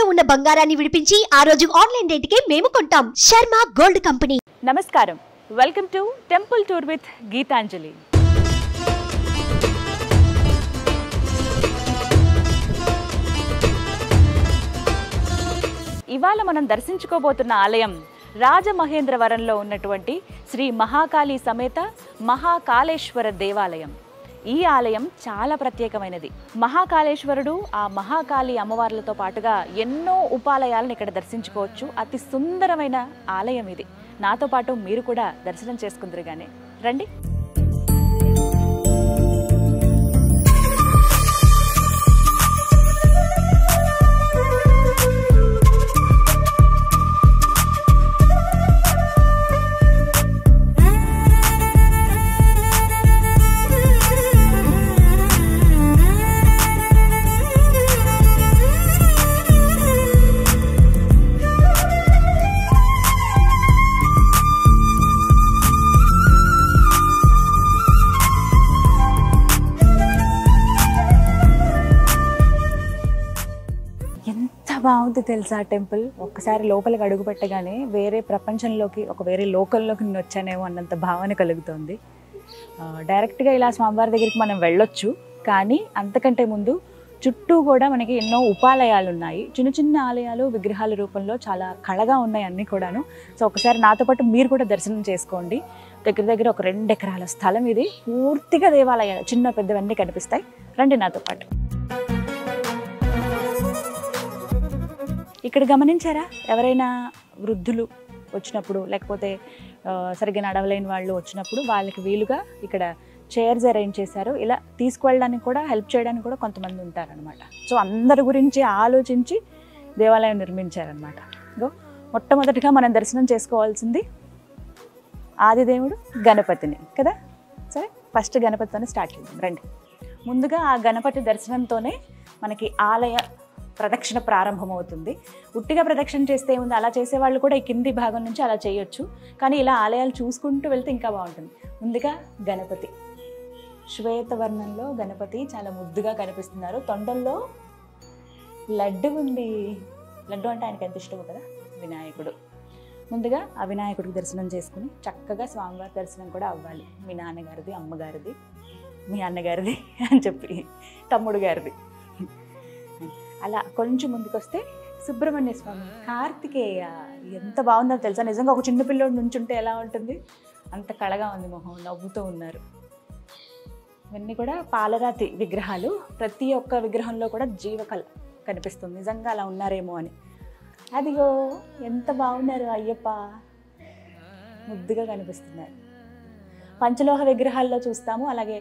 తాకట్టులో ఉన్న బంగారాన్ని విడిపించి ఆ రోజు ఆన్లైన్ రేటుకే మేము కొంటాం. Sharma gold company. నమస్కారం, welcome to temple tour with Gitanjali. ఇవాళ మనం దర్శించుకోబోతున్న ఆలయం రాజమహేంద్రవరంలో ఉన్నటువంటి శ్రీ మహాకాళి సమేత మహాకాళేశ్వర దేవాలయం. ఈ ఆలయం చాలా ప్రత్యేకమైనది. మహాకాళేశ్వరుడు ఆ మహాకాళి అమ్మవార్లతో పాటుగా ఎన్నో ఉపాలయాలను ఇక్కడ దర్శించుకోవచ్చు. అతి సుందరమైన ఆలయం ఇది. నాతో పాటు మీరు కూడా దర్శనం చేసుకుందరు గానే రండి. బాగుంది తెలుసా టెంపుల్. ఒక్కసారి లోపలికి అడుగు పెట్టగానే వేరే ప్రపంచంలోకి, వేరే లోకల్లోకి నేను వచ్చానేమో అన్నంత భావన కలుగుతుంది. డైరెక్ట్గా ఇలా స్వామివారి దగ్గరికి మనం వెళ్ళొచ్చు, కానీ అంతకంటే ముందు చుట్టూ కూడా మనకి ఎన్నో ఉపాలయాలు ఉన్నాయి. చిన్న చిన్న ఆలయాలు విగ్రహాల రూపంలో చాలా కళగా ఉన్నాయి అన్నీ కూడాను. సో ఒకసారి నాతో పాటు మీరు కూడా దర్శనం చేసుకోండి. దగ్గర దగ్గర ఒక 2 ఎకరాల స్థలం ఇది. పూర్తిగా దేవాలయాలు, చిన్న పెద్దవన్నీ కనిపిస్తాయి. రండి నాతో పాటు. ఇక్కడ గమనించారా, ఎవరైనా వృద్ధులు వచ్చినప్పుడు, లేకపోతే సరిగ్గా నడవలేని వాళ్ళు వచ్చినప్పుడు వాళ్ళకి వీలుగా ఇక్కడ చైర్స్ అరేంజ్ చేశారు. ఇలా తీసుకువెళ్ళడానికి కూడా, హెల్ప్ చేయడానికి కూడా కొంతమంది ఉంటారనమాట. సో అందరి గురించి ఆలోచించి దేవాలయం నిర్మించారనమాట. మొట్టమొదటిగా మనం దర్శనం చేసుకోవాల్సింది ఆదిదేవుడు గణపతిని కదా. సరే, ఫస్ట్ గణపతితోనే స్టార్ట్ చేద్దాం రండి. ముందుగా ఆ గణపతి దర్శనంతోనే మనకి ఆలయ ప్రదక్షిణ ప్రారంభమవుతుంది. ఉట్టిగా ప్రదక్షిణ చేస్తే ఉంది, అలా చేసేవాళ్ళు కూడా ఈ కింది భాగం నుంచి అలా చేయొచ్చు. కానీ ఇలా ఆలయాలు చూసుకుంటూ వెళ్తే ఇంకా బాగుంటుంది. ముందుగా గణపతి, శ్వేతవర్ణంలో గణపతి చాలా ముద్దుగా కనిపిస్తున్నారు. తొండల్లో లడ్డు ఉంది. లడ్డు అంటే ఆయనకి ఎంత ఇష్టమో కదా, వినాయకుడు. ముందుగా ఆ వినాయకుడికి దర్శనం చేసుకుని చక్కగా స్వామివారి దర్శనం కూడా అవ్వాలి. మీ నాన్నగారిది, అమ్మగారిది, మీ అన్నగారిది అని చెప్పి తమ్ముడు గారిది. అలా కొంచెం ముందుకు వస్తే సుబ్రహ్మణ్య స్వామి, కార్తికేయ. ఎంత బాగుందో తెలుసా, నిజంగా ఒక చిన్న పిల్లోడు నుంచుంటే ఎలా ఉంటుంది అంత కళగా ఉంది మొహం, నవ్వుతూ ఉన్నారు. ఇవన్నీ కూడా పాలరాతి విగ్రహాలు. ప్రతి ఒక్క విగ్రహంలో కూడా జీవకళ కనిపిస్తుంది. నిజంగా అలా ఉన్నారేమో అని. అదిగో ఎంత బాగున్నారు అయ్యప్ప, ముద్దుగా కనిపిస్తున్నారు. పంచలోహ విగ్రహాల్లో చూస్తాము, అలాగే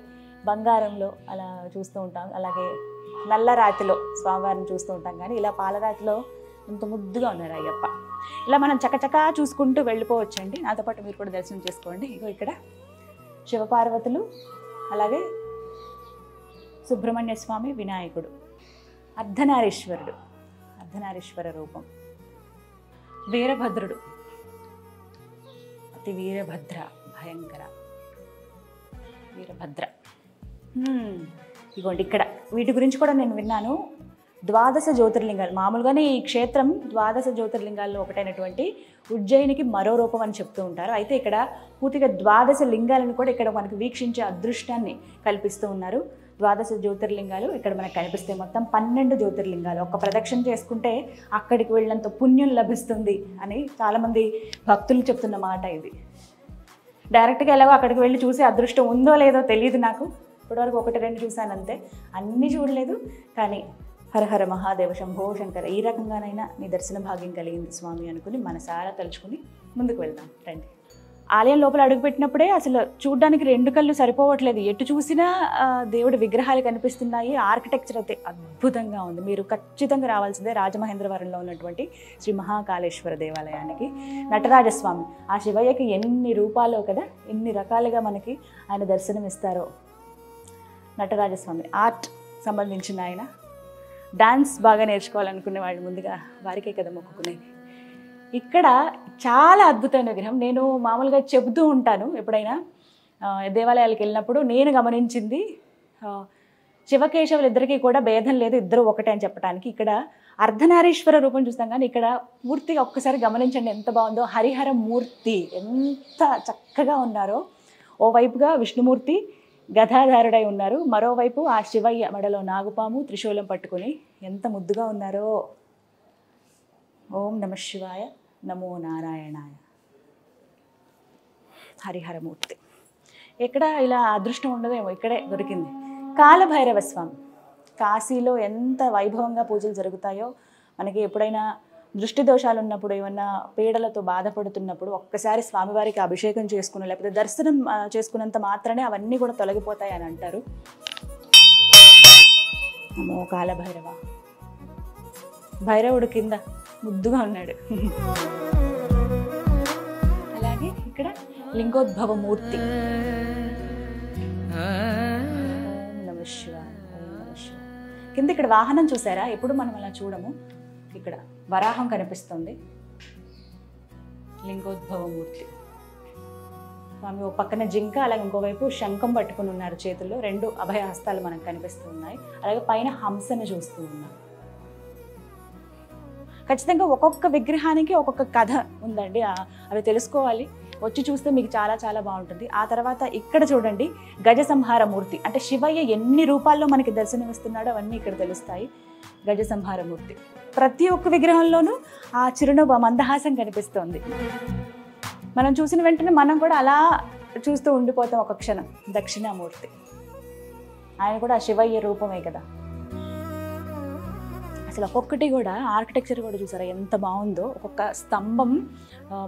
బంగారంలో అలా చూస్తూ ఉంటాం, అలాగే నల్లరాతిలో స్వామివారిని చూస్తూ ఉంటాం. కానీ ఇలా పాలరాతిలో ఎంత ముద్దుగా ఉన్నారు అయ్యప్ప. ఇలా మనం చకచకా చూసుకుంటూ వెళ్ళిపోవచ్చండి. నాతో పాటు మీరు కూడా దర్శనం చేసుకోండి. ఇగో ఇక్కడ శివపార్వతులు, అలాగే సుబ్రహ్మణ్య స్వామి, వినాయకుడు, అర్ధనారీశ్వరుడు, అర్ధనారీశ్వర రూపం, వీరభద్రుడు, అతి వీరభద్ర, భయంకర వీరభద్ర. ఇదిగోండి ఇక్కడ వీటి గురించి కూడా నేను విన్నాను. 12 జ్యోతిర్లింగాలు. మామూలుగానే ఈ క్షేత్రం 12 జ్యోతిర్లింగాల్లో ఒకటైనటువంటి ఉజ్జయినికి మరో రూపం అని చెప్తూ ఉంటారు. అయితే ఇక్కడ పూర్తిగా 12 లింగాలను కూడా ఇక్కడ మనకు వీక్షించే అదృష్టాన్ని కల్పిస్తూ ఉన్నారు. 12 జ్యోతిర్లింగాలు ఇక్కడ మనకు కనిపిస్తాయి. మొత్తం 12 జ్యోతిర్లింగాలు. ఒక ప్రదక్షిణ చేసుకుంటే అక్కడికి వెళ్ళినంత పుణ్యం లభిస్తుంది అని చాలామంది భక్తులు చెప్తున్న మాట ఇది. డైరెక్ట్గా ఎలాగో అక్కడికి వెళ్ళి చూసే అదృష్టం ఉందో లేదో తెలియదు నాకు. ఇప్పటివరకు 1-2 చూశాను అంతే, అన్నీ చూడలేదు. కానీ హరహర మహాదేవ శంభో శంకర, ఈ రకంగానైనా నీ దర్శన భాగ్యం కలిగింది స్వామి అనుకుని మనసారా తలుచుకుని ముందుకు వెళ్దాం రండి. ఆలయం లోపల అడుగుపెట్టినప్పుడే అసలు చూడ్డానికి 2 కళ్ళు సరిపోవట్లేదు. ఎటు చూసినా దేవుడి విగ్రహాలు కనిపిస్తున్నాయి. ఆర్కిటెక్చర్ అయితే అద్భుతంగా ఉంది. మీరు ఖచ్చితంగా రావాల్సిందే రాజమహేంద్రవరంలో ఉన్నటువంటి శ్రీ మహాకాళేశ్వర దేవాలయానికి. నటరాజస్వామి, ఆ శివయ్యకి ఎన్ని రూపాలో కదా, ఎన్ని రకాలుగా మనకి ఆయన దర్శనం ఇస్తారో. నటరాజస్వామి ఆర్ట్ సంబంధించిన ఆయన. డాన్స్ బాగా నేర్చుకోవాలనుకునే వాళ్ళు ముందుగా వారికే కదా మొక్కుకునేది. ఇక్కడ చాలా అద్భుతమైన విగ్రహం. నేను మామూలుగా చెబుతూ ఉంటాను ఎప్పుడైనా దేవాలయాలకు వెళ్ళినప్పుడు. నేను గమనించింది శివకేశవులు ఇద్దరికీ కూడా భేదం లేదు, ఇద్దరు ఒకటే అని చెప్పడానికి. ఇక్కడ అర్ధనారీశ్వర రూపం చూస్తాం కానీ ఇక్కడ పూర్తిగా ఒక్కసారి గమనించండి ఎంత బాగుందో. హరిహర మూర్తి ఎంత చక్కగా ఉన్నారో. ఓవైపుగా విష్ణుమూర్తి గదాధారుడై ఉన్నారు, మరోవైపు ఆ శివయ్య మెడలో నాగుపాము త్రిశూలం పట్టుకుని ఎంత ముద్దుగా ఉన్నారో. ఓం నమ శివాయ, నమో నారాయణాయ. హరిహరమూర్తి. ఎక్కడ ఇలా అదృష్టం ఉండదేమో, ఇక్కడే దొరికింది. కాలభైరవ స్వామి. కాశీలో ఎంత వైభవంగా పూజలు జరుగుతాయో, మనకి ఎప్పుడైనా దృష్టి దోషాలు ఉన్నప్పుడు, ఏమన్నా పీడలతో బాధపడుతున్నప్పుడు ఒక్కసారి స్వామివారికి అభిషేకం చేసుకుని లేకపోతే దర్శనం చేసుకున్నంత మాత్రమే అవన్నీ కూడా తొలగిపోతాయి అని అంటారు. నమో కాలభైరవ. భైరవుడు కింద ముద్దుగా ఉన్నాడు. అలాగే ఇక్కడ లింగోద్భవ మూర్తి. కింద ఇక్కడ వాహనం చూసారా, ఎప్పుడు మనం అలా చూడము. ఇక్కడ వరాహం కనిపిస్తుంది, లింగోద్భవ మూర్తి. స్వామి ఓ పక్కన జింక, అలాగే ఇంకోవైపు శంఖం పట్టుకుని ఉన్నారు చేతుల్లో. రెండు అభయహస్తాలు మనకు కనిపిస్తూ ఉన్నాయి. అలాగే పైన హంసను చూస్తూ ఉన్నాం. ఖచ్చితంగా ఒక్కొక్క విగ్రహానికి ఒక్కొక్క కథ ఉందండి, అవి తెలుసుకోవాలి. వచ్చి చూస్తే మీకు చాలా చాలా బాగుంటుంది. ఆ తర్వాత ఇక్కడ చూడండి, గజ సంహార మూర్తి. అంటే శివయ్య ఎన్ని రూపాల్లో మనకి దర్శనమిస్తున్నాడో అవన్నీ ఇక్కడ తెలుస్తాయి. గజ సంహార మూర్తి. ప్రతి ఒక్క విగ్రహంలోనూ ఆ చిరునవ్వు, మందహాసం కనిపిస్తోంది. మనం చూసిన వెంటనే మనం కూడా అలా చూస్తూ ఉండిపోతాం ఒక క్షణం. దక్షిణామూర్తి, ఆయన కూడా ఆ శివయ్య రూపమే కదా. అసలు ఒక్కొక్కటి కూడా ఆర్కిటెక్చర్ కూడా చూసారా ఎంత బాగుందో. ఒక్కొక్క స్తంభం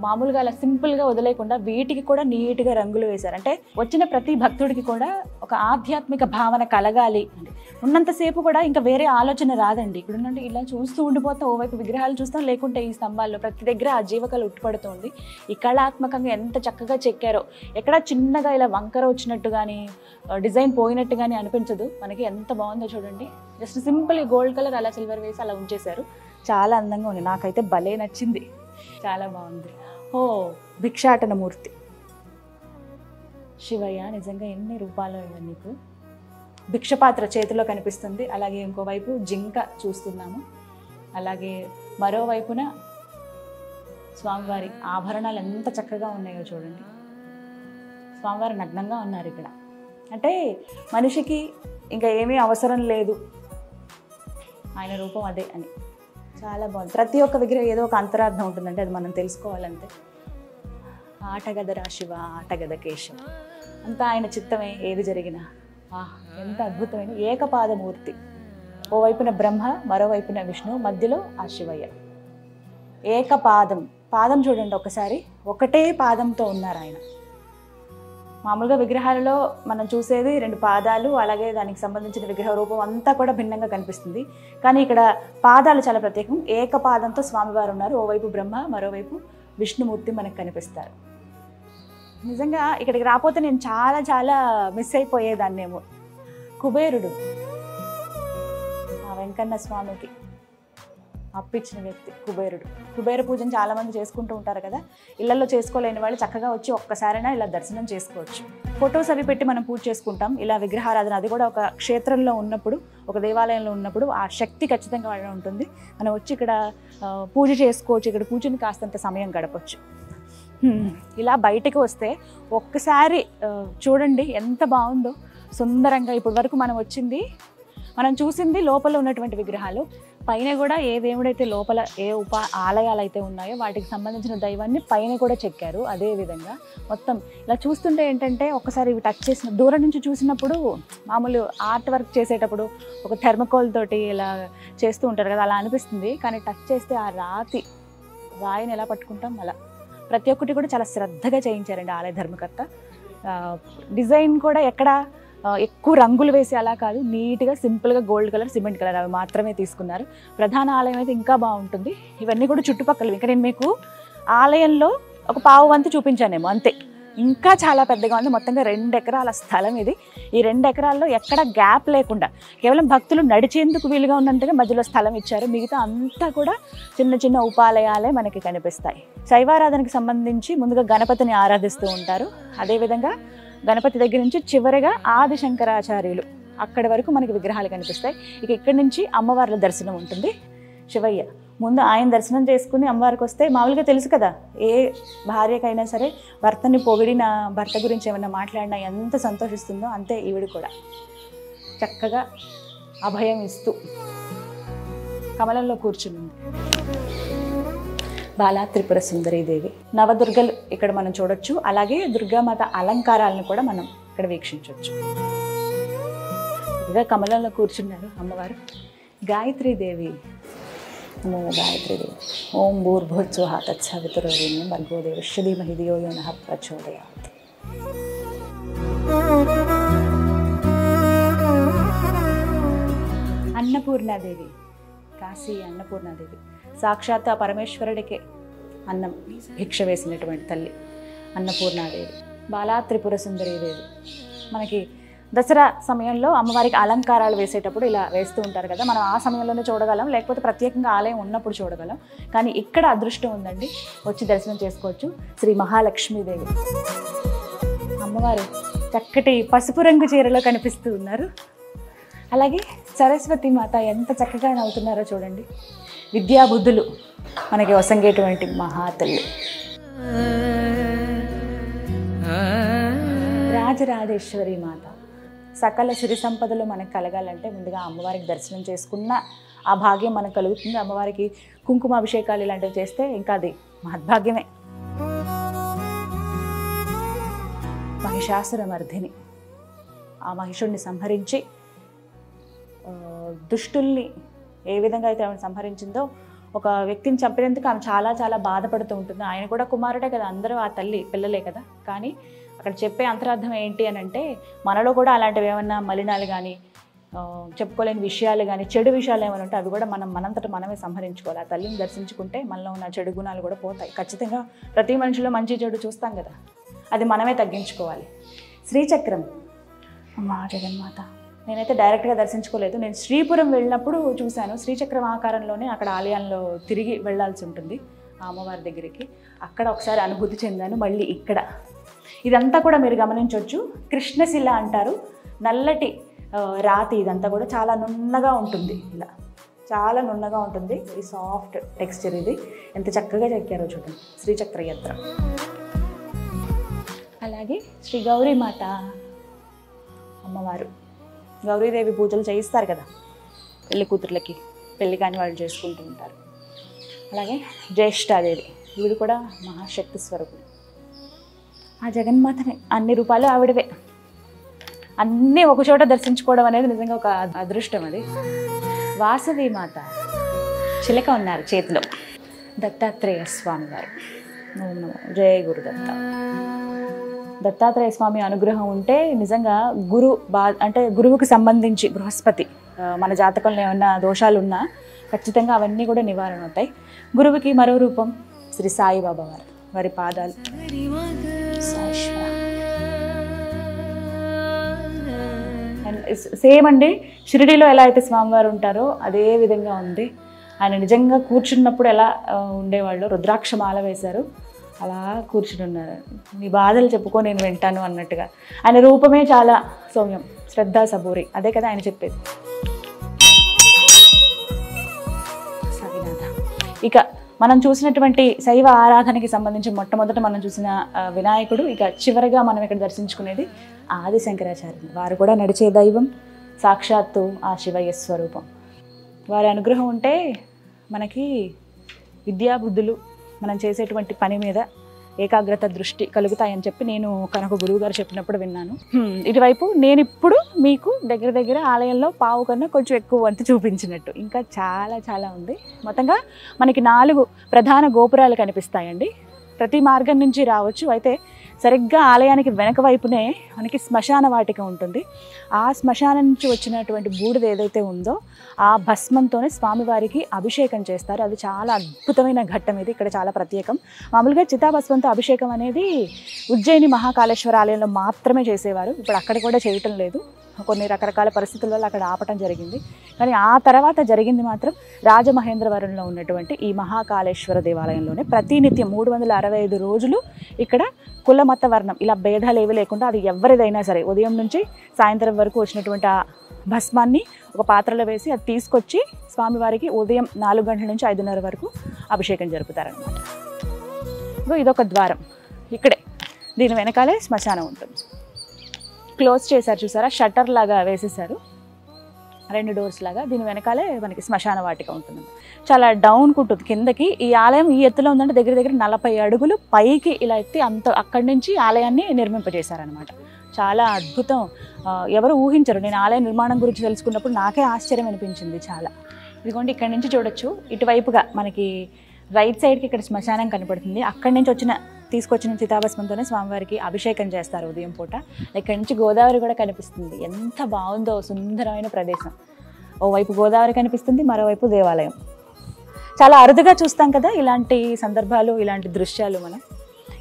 మామూలుగా అలా సింపుల్గా వదిలేకుండా వీటికి కూడా నీట్గా రంగులు వేశారు. అంటే వచ్చిన ప్రతి భక్తుడికి కూడా ఒక ఆధ్యాత్మిక భావన కలగాలి అంటే ఉన్నంతసేపు కూడా ఇంకా వేరే ఆలోచన రాదండి. ఇక్కడ ఉన్నట్టు ఇలా చూస్తూ ఉండిపోతాం, ఓవైపు విగ్రహాలు చూస్తాం, లేకుంటే ఈ స్తంభాల్లో ప్రతి దగ్గర ఆ జీవకళ ఉట్టుపడుతుంది. ఈ కళాత్మకంగా ఎంత చక్కగా చెక్కారో. ఎక్కడ చిన్నగా ఇలా వంకర వచ్చినట్టు కానీ డిజైన్ పోయినట్టు కానీ అనిపించదు మనకి. ఎంత బాగుందో చూడండి. జస్ట్ సింపుల్ గోల్డ్ కలర్ అలా సిల్వర్ వేసి అలా ఉంచేశారు. చాలా అందంగా ఉంది, నాకైతే భలే నచ్చింది, చాలా బాగుంది. ఓ భిక్షాటన మూర్తి. శివయ్య నిజంగా ఎన్ని రూపాలు నీకు. భిక్షపాత్ర చేతిలో కనిపిస్తుంది. అలాగే ఇంకోవైపు జింక చూస్తున్నాము. అలాగే మరోవైపున స్వామివారి ఆభరణాలు ఎంత చక్కగా ఉన్నాయో చూడండి. స్వామివారి నగ్నంగా ఉన్నారు ఇక్కడ. అంటే మనిషికి ఇంకా ఏమీ అవసరం లేదు, ఆయన రూపం అదే అని. చాలా బాగుంది. ప్రతి ఒక్క విగ్రహం ఏదో ఒక అంతరార్థం ఉంటుందంటే అది మనం తెలుసుకోవాలంతే. ఆటగదరా శివ, ఆటగద కేశవ, అంతా ఆయన చిత్తమే ఏది జరిగినా. ఎంత అద్భుతమైన ఏకపాదమూర్తి. ఓవైపున బ్రహ్మ, మరోవైపున విష్ణు, మధ్యలో ఆ శివయ్య. ఏకపాదం. పాదం చూడండి ఒకసారి, ఒకటే పాదంతో ఉన్నారు ఆయన. మామూలుగా విగ్రహాలలో మనం చూసేది రెండు పాదాలు, అలాగే దానికి సంబంధించిన విగ్రహ రూపం అంతా కూడా భిన్నంగా కనిపిస్తుంది. కానీ ఇక్కడ పాదాలు చాలా ప్రత్యేకం. ఏకపాదంతో స్వామివారు ఉన్నారు. ఓవైపు బ్రహ్మ, మరోవైపు విష్ణుమూర్తి మనకు కనిపిస్తారు. నిజంగా ఇక్కడికి రాకపోతే నేను చాలా చాలా మిస్ అయిపోయేదాన్నేమో. కుబేరుడు, ఆ వెంకన్న స్వామికి అప్పిచ్చిన వ్యక్తి కుబేరుడు. కుబేర పూజను చాలామంది చేసుకుంటూ ఉంటారు కదా. ఇళ్లలో చేసుకోలేని వాళ్ళు చక్కగా వచ్చి ఒక్కసారైనా ఇలా దర్శనం చేసుకోవచ్చు. ఫొటోస్ అవి పెట్టి మనం పూజ చేసుకుంటాం. ఇలా విగ్రహారాధన, అది కూడా ఒక క్షేత్రంలో ఉన్నప్పుడు, ఒక దేవాలయంలో ఉన్నప్పుడు ఆ శక్తి ఖచ్చితంగా ఉంటుంది. మనం వచ్చి ఇక్కడ పూజ చేసుకోవచ్చు. ఇక్కడ పూజని కాస్తంత సమయం గడపచ్చు. ఇలా బయటకు వస్తే ఒక్కసారి చూడండి ఎంత బాగుందో, సుందరంగా. ఇప్పటి వరకు మనం చూసింది లోపల ఉన్నటువంటి విగ్రహాలు. పైన కూడా ఏ దేవుడైతే లోపల ఏ ఆలయాలు అయితే ఉన్నాయో వాటికి సంబంధించిన దైవాన్ని పైన కూడా చెక్కారు. అదేవిధంగా మొత్తం ఇలా చూస్తుంటే ఏంటంటే ఒకసారి ఇవి టచ్ చేసిన దూరం నుంచి చూసినప్పుడు, మామూలు ఆర్ట్ వర్క్ చేసేటప్పుడు ఒక థెర్మకోల్ తోటి ఇలా చేస్తూ ఉంటారు కదా, అలా అనిపిస్తుంది. కానీ టచ్ చేస్తే ఆ రాయిని ఎలా పట్టుకుంటాం అలా ప్రతి ఒక్కటి కూడా చాలా శ్రద్ధగా చేయించారండి ఆలయ ధర్మకర్త. డిజైన్ కూడా ఎక్కడ ఎక్కువ రంగులు వేసి అలా కాదు, నీట్గా సింపుల్గా గోల్డ్ కలర్, సిమెంట్ కలర్ అవి మాత్రమే తీసుకున్నారు. ప్రధాన ఆలయం అయితే ఇంకా బాగుంటుంది. ఇవన్నీ కూడా చుట్టుపక్కల. ఇంకా నేను మీకు ఆలయంలో ఒక పావు వంతు చూపించానేమో అంతే. ఇంకా చాలా పెద్దగా ఉంది. మొత్తంగా 2 ఎకరాల స్థలం ఇది. ఈ 2 ఎకరాల్లో ఎక్కడ గ్యాప్ లేకుండా కేవలం భక్తులు నడిచేందుకు వీలుగా ఉన్నంతగా మధ్యలో స్థలం ఇచ్చారు. మిగతా అంతా కూడా చిన్న చిన్న ఉపాలయాలే మనకి కనిపిస్తాయి. శైవారాధనకి సంబంధించి ముందుగా గణపతిని ఆరాధిస్తూ ఉంటారు. అదేవిధంగా గణపతి దగ్గర నుంచి చివరిగా ఆది శంకరాచార్యులు అక్కడి వరకు మనకి విగ్రహాలు కనిపిస్తాయి. ఇక ఇక్కడి నుంచి అమ్మవార్ల దర్శనం ఉంటుంది. శివయ్య ముందు ఆయన దర్శనం చేసుకుని అమ్మవారికి వస్తే మామూలుగా తెలుసు కదా, ఏ భార్యకైనా సరే భర్తని పొగిడిన, భర్త గురించి ఏమైనా మాట్లాడినా ఎంత సంతోషిస్తుందో అంతే ఈవిడ కూడా. చక్కగా అభయం ఇస్తూ కమలంలో కూర్చుని బాలా త్రిపుర సుందరీదేవి. నవదుర్గలు ఇక్కడ మనం చూడొచ్చు. అలాగే దుర్గామాత అలంకారాలను కూడా మనం ఇక్కడ వీక్షించవచ్చు. ఇక కమలంలో కూర్చున్నారు అమ్మవారు. గాయత్రీదేవి, గాయత్రీదేవి. ఓం భూర్భువస్సువః తత్సవితుర్వరేణ్యం భర్గో దేవస్య ధీమహి ధియో యో నః ప్రచోదయాత్. అన్నపూర్ణాదేవి, కాశీ అన్నపూర్ణాదేవి. సాక్షాత్ ఆ పరమేశ్వరుడికే అన్నం భిక్ష వేసినటువంటి తల్లి అన్నపూర్ణాదేవి. బాలా త్రిపుర సుందరీదేవి. మనకి దసరా సమయంలో అమ్మవారికి అలంకారాలు వేసేటప్పుడు ఇలా వేస్తూ ఉంటారు కదా, మనం ఆ సమయంలోనే చూడగలం, లేకపోతే ప్రత్యేకంగా ఆలయం ఉన్నప్పుడు చూడగలం. కానీ ఇక్కడ అదృష్టం ఉందండి, వచ్చి దర్శనం చేసుకోవచ్చు. శ్రీ మహాలక్ష్మీదేవి అమ్మవారు చక్కటి పసుపు రంగు చీరలో కనిపిస్తూ ఉన్నారు. అలాగే సరస్వతి మాత ఎంత చక్కగా నవ్వుతున్నారో చూడండి. విద్యాబుద్ధులు మనకి వసంగేటువంటి మహాతల్లి. రాజరాజేశ్వరి మాత. సకల సిరి సంపదలు మనకు కలగాలంటే ముందుగా అమ్మవారికి దర్శనం చేసుకున్న ఆ భాగ్యం మనకు కలుగుతుంది. అమ్మవారికి కుంకుమాభిషేకాలు ఇలాంటివి చేస్తే ఇంకా అది మహద్భాగ్యమే. మహిషాసుర మర్ధిని. ఆ మహిషుడిని సంహరించి దుష్టుల్ని ఏ విధంగా అయితే ఆమెను సంహరించిందో, ఒక వ్యక్తిని చంపినందుకు ఆమె చాలా చాలా బాధపడుతూ ఉంటుంది. ఆయన కూడా కుమారుడే కదా, అందరూ ఆ తల్లి పిల్లలే కదా. కానీ అక్కడ చెప్పే అంతరార్థం ఏంటి అని అంటే, మనలో కూడా అలాంటివి ఏమన్నా మలినాలు కానీ, చెప్పుకోలేని విషయాలు కానీ, చెడు విషయాలు ఏమైనా ఉంటే అవి కూడా మనంతట మనమే సంహరించుకోవాలి. ఆ తల్లిని దర్శించుకుంటే మనలో ఉన్న చెడు గుణాలు కూడా పోతాయి. ఖచ్చితంగా ప్రతి మనిషిలో మంచి చెడు చూస్తాం కదా, అది మనమే తగ్గించుకోవాలి. శ్రీచక్రం అమ్మా జగన్మాత. నేనైతే డైరెక్ట్గా దర్శించుకోలేదు, నేను శ్రీపురం వెళ్ళినప్పుడు చూశాను. శ్రీచక్రం ఆకారంలోనే అక్కడ ఆలయంలో తిరిగి వెళ్ళాల్సి ఉంటుంది ఆ అమ్మవారి దగ్గరికి. అక్కడ ఒకసారి అనుభూతి చెందాను. మళ్ళీ ఇక్కడ ఇదంతా కూడా మీరు గమనించవచ్చు. కృష్ణశిల అంటారు, నల్లటి రాతి. ఇదంతా కూడా చాలా నున్నగా ఉంటుంది, ఇలా చాలా నున్నగా ఉంటుంది. Very soft texture. ఇది ఎంత చక్కగా చెక్కారో చూడండి. శ్రీచక్ర యంత్రం. అలాగే శ్రీ గౌరీమాత అమ్మవారు. గౌరీదేవి పూజలు చేయిస్తారు కదా పెళ్లి కూతుర్లకి, పెళ్లి కాని వాళ్ళు చేసుకుంటూ ఉంటారు. అలాగే జ్యేష్ఠాదేవి, ఈవిడ కూడా మహాశక్తి స్వరూపుడు. ఆ జగన్మాతని అన్ని రూపాలు ఆవిడవే. అన్నీ ఒకచోట దర్శించుకోవడం అనేది నిజంగా ఒక అదృష్టం. అది వాసవి మాత. చిలక ఉన్నారు చేతిలో. దత్తాత్రేయ స్వామి వారు. జయ గురుదత్త. దత్తాత్రేయ స్వామి అనుగ్రహం ఉంటే నిజంగా అంటే గురువుకి సంబంధించి బృహస్పతి మన జాతకంలో ఏమన్నా దోషాలు ఉన్నా ఖచ్చితంగా అవన్నీ కూడా నివారణ అవుతాయి. గురువుకి మరో రూపం శ్రీ సాయిబాబా వారు, వారి పాదాలు. సేమ్ అండి, షిరిడీలో ఎలా అయితే స్వామివారు ఉంటారో అదే విధంగా ఉంది. ఆయన నిజంగా కూర్చున్నప్పుడు ఎలా ఉండేవాళ్ళు, రుద్రాక్ష మాల వేశారు, అలా కూర్చుని ఉన్నారు. నీ బాధలు చెప్పుకో నేను వింటాను అన్నట్టుగా. ఆయన రూపమే చాలా సౌమ్యం, శ్రద్ధ సబూరి. అదే కదా ఆయన చెప్పేది. ఇక మనం చూసినటువంటి శైవ ఆరాధనకి సంబంధించి మొట్టమొదట మనం చూసిన వినాయకుడు. ఇక చివరిగా మనం ఇక్కడ దర్శించుకునేది ఆది శంకరాచార్యులు. వారు కూడా నడిచే దైవం, సాక్షాత్తు ఆ శివయ్య స్వరూపం. వారి అనుగ్రహం ఉంటే మనకి విద్యాబుద్ధులు, మనం చేసేటువంటి పని మీద ఏకాగ్రత, దృష్టి కలుగుతాయని చెప్పి నేను కనుక గురువు గారు చెప్పినప్పుడు విన్నాను. ఇటువైపు నేను ఇప్పుడు మీకు దగ్గర ఆలయంలో పావు కన్నా కొంచెం ఎక్కువ వంతు చూపించినట్టు ఇంకా చాలా చాలా ఉంది. మొత్తంగా మనకి 4 ప్రధాన గోపురాలు కనిపిస్తాయండి. ప్రతి మార్గం నుంచి రావచ్చు. అయితే సరిగ్గా ఆలయానికి వెనక వైపునే మనకి శ్మశాన వాటిక ఉంటుంది. ఆ శ్మశానం నుంచి వచ్చినటువంటి బూడిద ఏదైతే ఉందో ఆ భస్మంతోనే స్వామివారికి అభిషేకం చేస్తారు. అది చాలా అద్భుతమైన ఘట్టం. ఇది ఇక్కడ చాలా ప్రత్యేకం. మామూలుగా చితాభస్మంతో అభిషేకం అనేది ఉజ్జయిని మహాకాళేశ్వర ఆలయంలో మాత్రమే చేసేవారు. ఇప్పుడు అక్కడ కూడా చేయటం లేదు. కొన్ని రకరకాల పరిస్థితుల వల్ల అక్కడ ఆపటం జరిగింది. కానీ ఆ తర్వాత జరిగింది మాత్రం రాజమహేంద్రవరంలో ఉన్నటువంటి ఈ మహాకాళేశ్వర దేవాలయంలోనే. ప్రతినిత్యం 365 రోజులు ఇక్కడ కుల మత వర్ణం ఇలా భేదాలు ఏవి లేకుండా, అది ఎవరిదైనా సరే ఉదయం నుంచి సాయంత్రం వరకు వచ్చినటువంటి భస్మాన్ని ఒక పాత్రలో వేసి అది తీసుకొచ్చి స్వామివారికి ఉదయం 4 గంటల నుంచి 5:30 వరకు అభిషేకం జరుపుతారనమాట. ఇదొక ద్వారం, ఇక్కడే దీని వెనకాలే శ్మశానం ఉంటుంది. క్లోజ్ చేశారు చూసారా, షట్టర్ లాగా వేసేసారు, 2 డోర్స్ లాగా. దీని వెనకాలే మనకి శ్మశాన వాటిక ఉంటుంది. చాలా డౌన్కి ఉంటుంది కిందకి. ఈ ఆలయం ఈ ఎత్తులో ఉందంటే దగ్గర దగ్గర 40 అడుగులు పైకి ఇలా ఎత్తి అక్కడి నుంచి ఆలయాన్ని నిర్మింపజేశారనమాట. చాలా అద్భుతం, ఎవరు ఊహించరు. నేను ఆలయ నిర్మాణం గురించి తెలుసుకున్నప్పుడు నాకే ఆశ్చర్యం అనిపించింది చాలా. ఇదిగోండి ఇక్కడి నుంచి చూడొచ్చు, ఇటువైపుగా మనకి రైట్ సైడ్కి ఇక్కడ శ్మశానం కనపడుతుంది. అక్కడి నుంచి తీసుకొచ్చిన చితాభస్మంతోనే స్వామివారికి అభిషేకం చేస్తారు ఉదయం పూట. ఇక్కడి నుంచి గోదావరి కూడా కనిపిస్తుంది. ఎంత బాగుందో, సుందరమైన ప్రదేశం. ఓవైపు గోదావరి కనిపిస్తుంది, మరోవైపు దేవాలయం. చాలా అరుదుగా చూస్తాం కదా ఇలాంటి సందర్భాలు, ఇలాంటి దృశ్యాలు. మనం